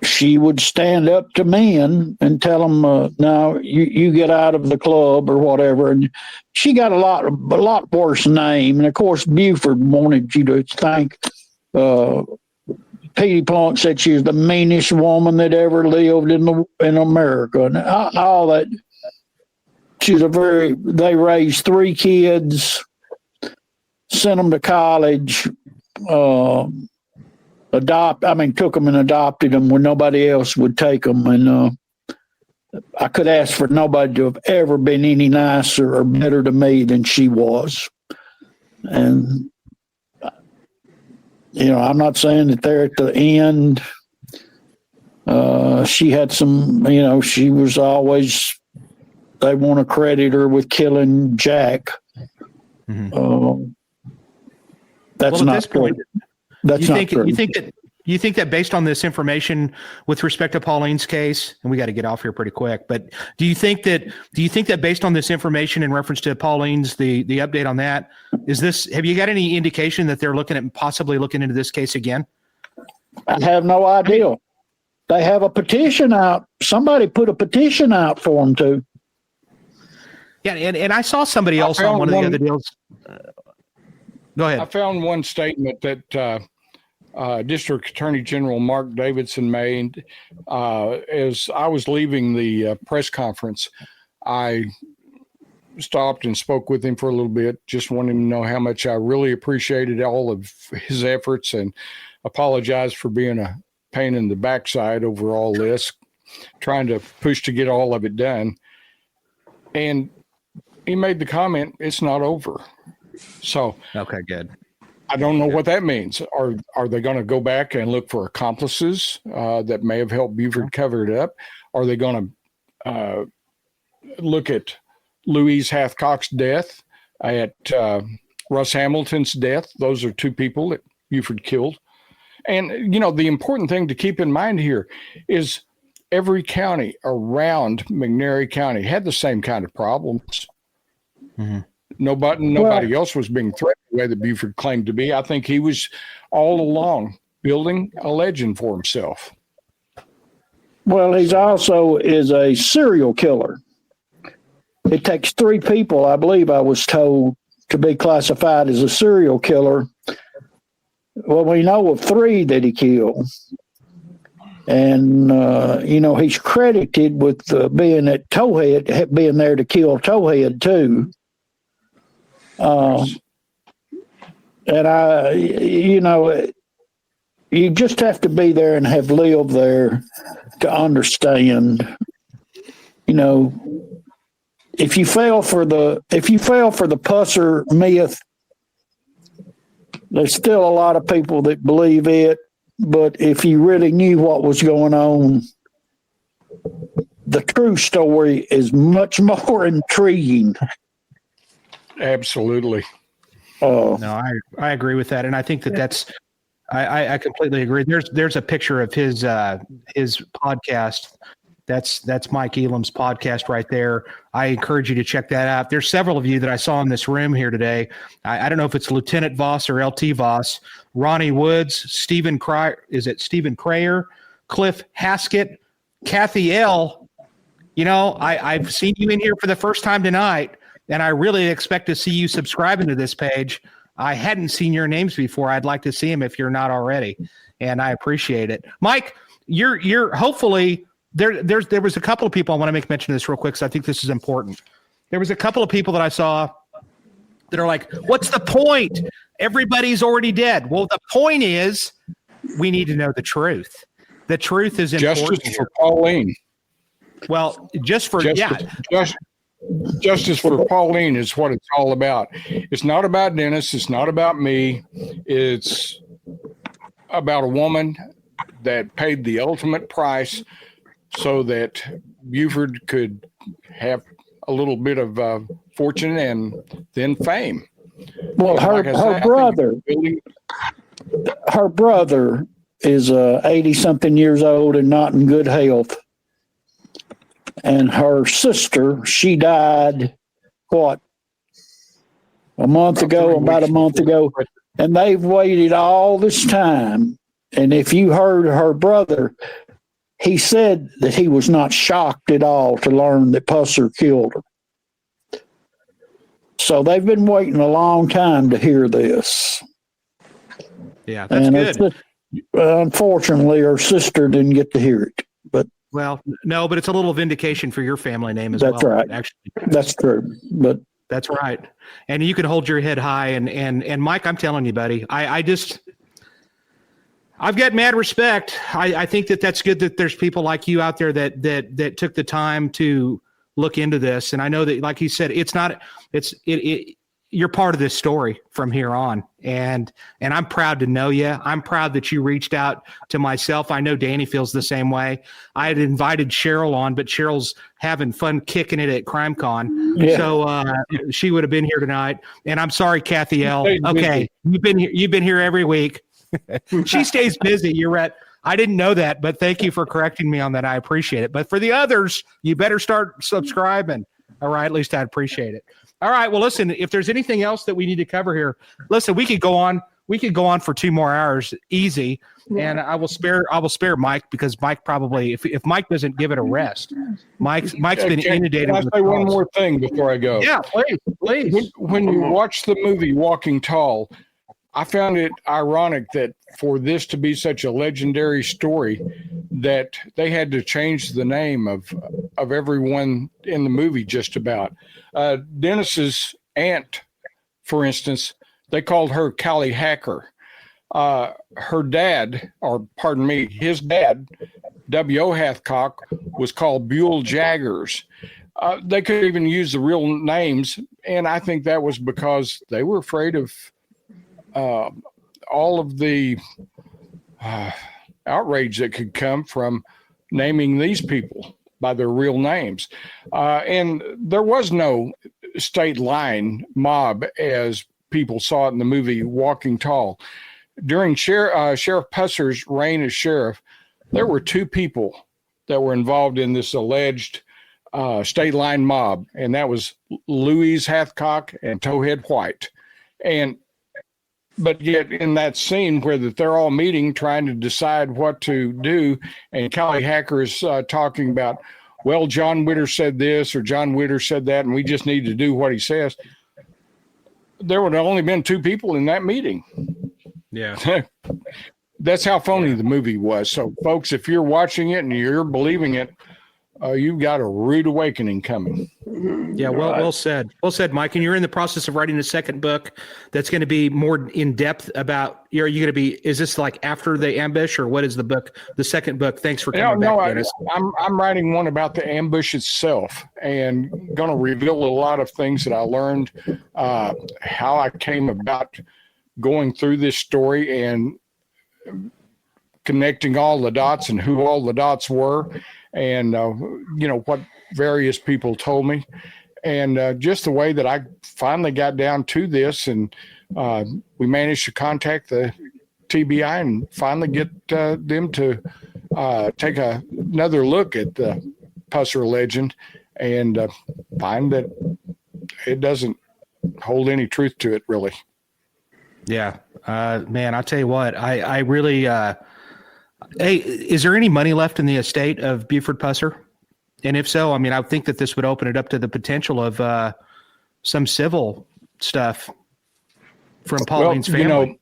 she would stand up to men and tell them, "No, you get out of the club," or whatever. And she got a lot worse name. And of course, Buford wanted you to think. Petey Plunk said she was the meanest woman that ever lived in America, and all that. They raised 3 kids, sent them to college, took them and adopted them when nobody else would take them. And I could ask for nobody to have ever been any nicer or better to me than she was. And, I'm not saying that they're at the end. She had some, she was always... They want to credit her with killing Jack. Mm-hmm. That's not true. That's not true. You think that based on this information with respect to Pauline's case, and we got to get off here pretty quick, but do you think that based on this information in reference to Pauline's, the update on that, have you got any indication that they're possibly looking into this case again? I have no idea. They have a petition out. Somebody put a petition out for them to. Yeah, and I saw somebody else on one of the other deals. Go ahead. I found one statement that District Attorney General Mark Davidson made as I was leaving the press conference. I stopped and spoke with him for a little bit, just wanting to know how much I really appreciated all of his efforts and apologized for being a pain in the backside over all this, trying to push to get all of it done. And he made the comment, "It's not over." So, okay, good. I don't know what that means. Are they going to go back and look for accomplices that may have helped Buford cover it up? Are they going to look at Louise Hathcock's death, at Russ Hamilton's death? Those are 2 people that Buford killed. And, the important thing to keep in mind here is every county around McNairy County had the same kind of problems. Mm-hmm. Nobody else was being threatened the way that Buford claimed to be. I think he was all along building a legend for himself. Well, he's also is a serial killer. It takes 3 people, I believe I was told, to be classified as a serial killer. Well, we know of 3 that he killed. And, he's credited with being at Towhead, being there to kill Towhead, too. And you just have to be there and have lived there to understand, if you fell for the Pusser myth, there's still a lot of people that believe it. But if you really knew what was going on, the true story is much more intriguing. Absolutely. No, I agree with that, and I think that's I completely agree. There's a picture of his podcast. That's Mike Elam's podcast right there. I encourage you to check that out. There's several of you that I saw in this room here today. I don't know if it's Lieutenant Voss or LT Voss, Ronnie Woods, Stephen Crayer, Cliff Haskett, Kathy L. You know, I've seen you in here for the first time tonight, and I really expect to see you subscribing to this page. I hadn't seen your names before. I'd like to see them if you're not already, and I appreciate it. Mike, you're hopefully there was a couple of people I want to make mention of this real quick because I think this is important. There was a couple of people that I saw that are like, what's the point? Everybody's already dead. Well, the point is we need to know the truth. The truth is important. Justice for Pauline. Well, justice for Pauline is what it's all about. It's not about Dennis. It's not about me. It's about a woman that paid the ultimate price so that Buford could have a little bit of fortune and then fame. Well, her brother is 80-something years old and not in good health. And her sister, she died, about a month ago. And they've waited all this time. And if you heard her brother, he said that he was not shocked at all to learn that Pusser killed her. So they've been waiting a long time to hear this. Yeah, that's good. Unfortunately, her sister didn't get to hear it. But well, no, but it's a little vindication for your family name as well. That's right. Actually, that's true. But that's right. And you can hold your head high. And Mike, I'm telling you, buddy, I've got mad respect. I think that's good that there's people like you out there that took the time to look into this. And I know that, like you said, you're part of this story from here on. And I'm proud to know you. I'm proud that you reached out to myself. I know Danny feels the same way. I had invited Cheryl on, but Cheryl's having fun kicking it at CrimeCon. Yeah. So she would have been here tonight. And I'm sorry, Kathy L. Okay. You've been here every week. She stays busy. You're right. I didn't know that, but thank you for correcting me on that. I appreciate it. But for the others, you better start subscribing. All right. At least I'd appreciate it. All right. Well, listen, if there's anything else that we need to cover here, listen, we could go on for 2 more hours easy. And I will spare Mike because Mike probably, if Mike doesn't give it a rest, Mike's been inundated. Can I say one more thing before I go? Yeah, please. When you watch the movie Walking Tall, I found it ironic that for this to be such a legendary story that they had to change the name of everyone in the movie just about. Dennis's aunt, for instance, they called her Callie Hacker. Her dad, his dad, W.O. Hathcock, was called Buell Jaggers. They couldn't even use the real names, and I think that was because they were afraid of all of the outrage that could come from naming these people by their real names. And there was no state line mob as people saw it in the movie Walking Tall. During Sheriff Pusser's reign as sheriff, there were 2 people that were involved in this alleged state line mob, and that was Louise Hathcock and Towhead White. But yet in that scene where they're all meeting, trying to decide what to do, and Callie Hacker is talking about, well, John Witter said this or John Witter said that, and we just need to do what he says. There would have only been 2 people in that meeting. Yeah. That's how phony the movie was. So, folks, if you're watching it and you're believing it, you've got a rude awakening coming. Yeah, well said. Well said, Mike. And you're in the process of writing a second book that's going to be more in depth about. Are you going to be? Is this like after the ambush, or what is the book? The second book. Thanks for coming back, Dennis. I'm writing one about the ambush itself, and going to reveal a lot of things that I learned, how I came about going through this story and connecting all the dots and who all the dots were, and what various people told me, and just the way that I finally got down to this, and we managed to contact the TBI and finally get them to take another look at the Pusser legend, and find that it doesn't hold any truth to it, really. Yeah, man, I'll tell you what, I really. Hey, is there any money left in the estate of Buford Pusser? And if so, I mean, I think that this would open it up to the potential of some civil stuff from Pauline's family.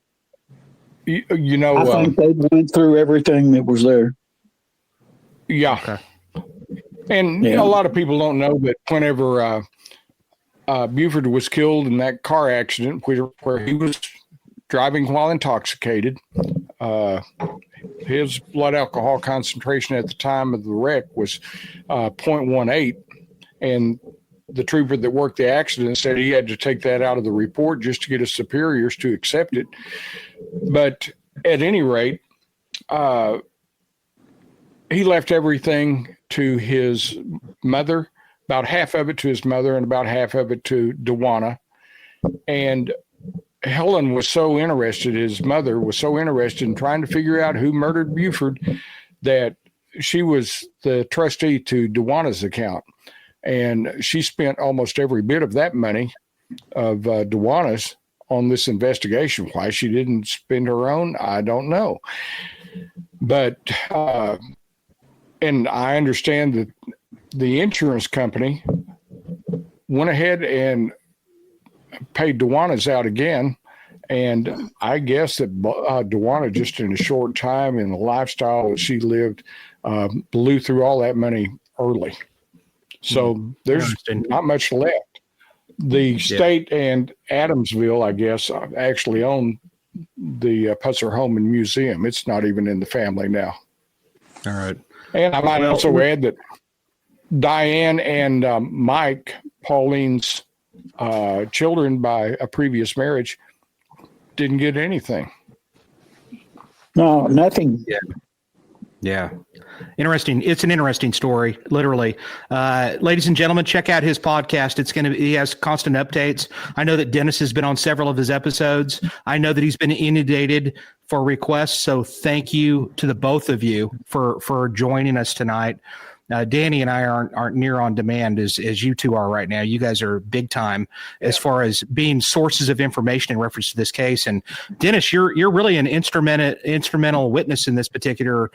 I think they went through everything that was there. Yeah. Okay. And a lot of people don't know that whenever Buford was killed in that car accident where he was driving while intoxicated, his blood alcohol concentration at the time of the wreck was 0.18, and the trooper that worked the accident said he had to take that out of the report just to get his superiors to accept it. But at any rate, he left everything to his mother, about half of it to his mother and about half of it to Dewana. And Helen was so interested, his mother was so interested in trying to figure out who murdered Buford, that she was the trustee to Dewana's account. And she spent almost every bit of that money of Dewana's on this investigation. Why she didn't spend her own, I don't know. But, and I understand that the insurance company went ahead and paid Dewana's out again, and I guess that Dewana, just in a short time in the lifestyle that she lived, blew through all that money early. So there's not much left. The state and Adamsville, I guess, actually own the Pusser Home and Museum. It's not even in the family now. All right. And I might also add that Diane and Mike, Pauline's children by a previous marriage, didn't get anything. No, nothing. Yeah. Interesting. It's an interesting story, literally. Ladies and gentlemen, check out his podcast. He has constant updates. I know that Dennis has been on several of his episodes. I know that he's been inundated for requests. So thank you to the both of you for joining us tonight. Danny and I aren't near on demand as you two are right now. You guys are big time as far as being sources of information in reference to this case. And Dennis, you're really an instrumental witness in this particular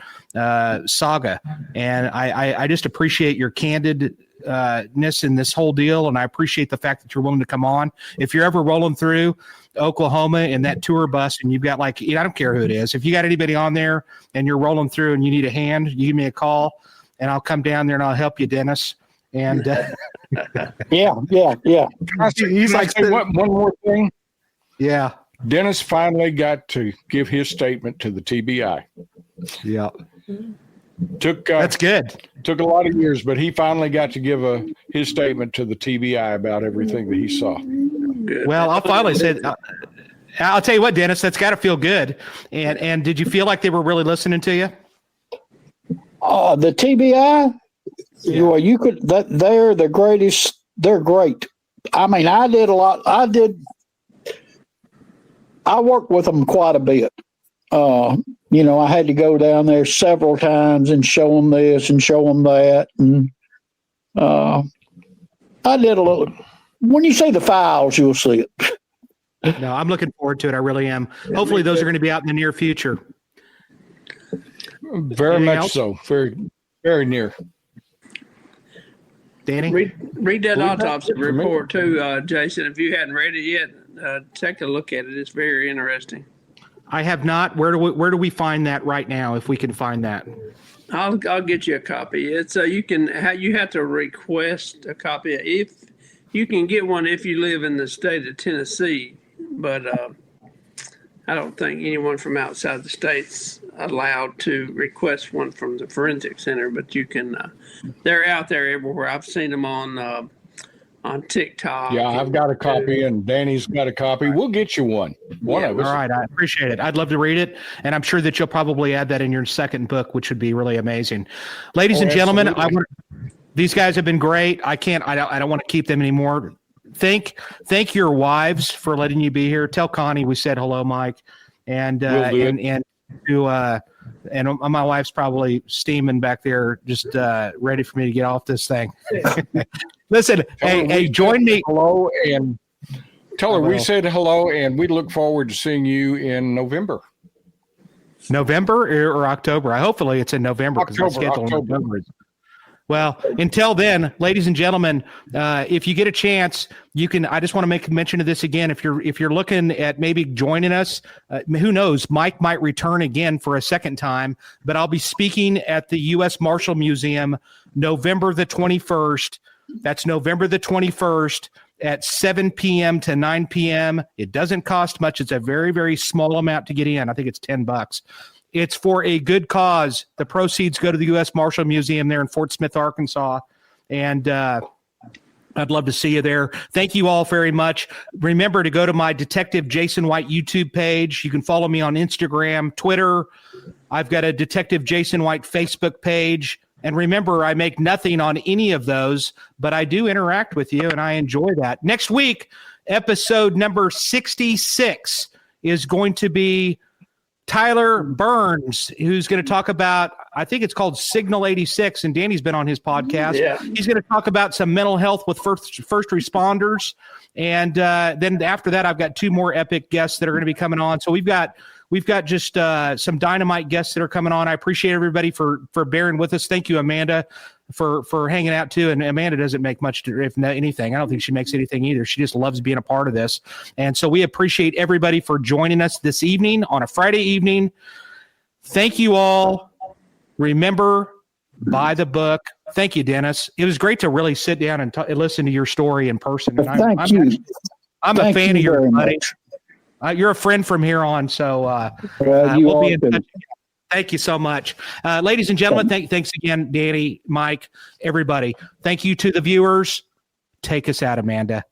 saga. And I just appreciate your candidness in this whole deal. And I appreciate the fact that you're willing to come on. If you're ever rolling through Oklahoma in that tour bus and you've got I don't care who it is. If you got anybody on there and you're rolling through and you need a hand, you give me a call. And I'll come down there and I'll help you, Dennis. And yeah. He's like, one more thing. Yeah. Dennis finally got to give his statement to the TBI. Yeah. That's good. Took a lot of years, but he finally got to give his statement to the TBI about everything that he saw. Good. Well, I'll finally say, I'll tell you what, Dennis, that's got to feel good. And did you feel like they were really listening to you? The TBI, well, you could, they're the greatest. They're great. I mean, I did a lot. I worked with them quite a bit. I had to go down there several times and show them this and show them that. And I did a little. When you see the files, you'll see it. No, I'm looking forward to it. I really am. Hopefully those are going to be out in the near future. Very Anything much else? so. Very, very near. Danny? Read that autopsy report too, Jason. If you hadn't read it yet, take a look at it. It's very interesting. I have not. Where do we find that right now? If we can find that, I'll get you a copy. It's you have to request a copy. If you can get one if you live in the state of Tennessee, but I don't think anyone from outside the state's allowed to request one from the Forensic Center. But you can. They're out there everywhere. I've seen them on TikTok. Yeah, I've got a copy, and Danny's got a copy. We'll get you one. One of us. All right, I appreciate it. I'd love to read it, and I'm sure that you'll probably add that in your second book, which would be really amazing. Ladies and gentlemen, these guys have been great. I don't want to keep them anymore. Thank your wives for letting you be here. Tell Connie we said hello, Mike, and my wife's probably steaming back there, just ready for me to get off this thing. Listen, hey, join me. Hello, and tell her we said hello, and we look forward to seeing you in November. November or October? Hopefully it's in November. October. Well, until then, ladies and gentlemen, if you get a chance, you can. I just want to make mention of this again. If you're looking at maybe joining us, who knows? Mike might return again for a second time. But I'll be speaking at the U.S. Marshal Museum November the 21st. That's November the 21st at 7 p.m. to 9 p.m. It doesn't cost much. It's a very, very small amount to get in. I think it's $10. It's for a good cause. The proceeds go to the U.S. Marshal Museum there in Fort Smith, Arkansas. And I'd love to see you there. Thank you all very much. Remember to go to my Detective Jason White YouTube page. You can follow me on Instagram, Twitter. I've got a Detective Jason White Facebook page. And remember, I make nothing on any of those, but I do interact with you, and I enjoy that. Next week, episode number 66 is going to be Tyler Burns, who's going to talk about, I think it's called Signal 86, and Danny's been on his podcast. Yeah. He's going to talk about some mental health with first responders. And then after that, I've got two more epic guests that are going to be coming on. So we've got just some dynamite guests that are coming on. I appreciate everybody for bearing with us. Thank you, Amanda, for hanging out too. And Amanda doesn't make much, if anything. I don't think she makes anything either. She just loves being a part of this. And so we appreciate everybody for joining us this evening on a Friday evening. Thank you all. Remember, buy the book. Thank you, Dennis. It was great to really sit down and listen to your story in person. And Thank you. I'm a fan of yours, buddy. You're a friend from here on, so we'll be in touch. Thank you so much. Ladies and gentlemen, thanks again, Danny, Mike, everybody. Thank you to the viewers. Take us out, Amanda.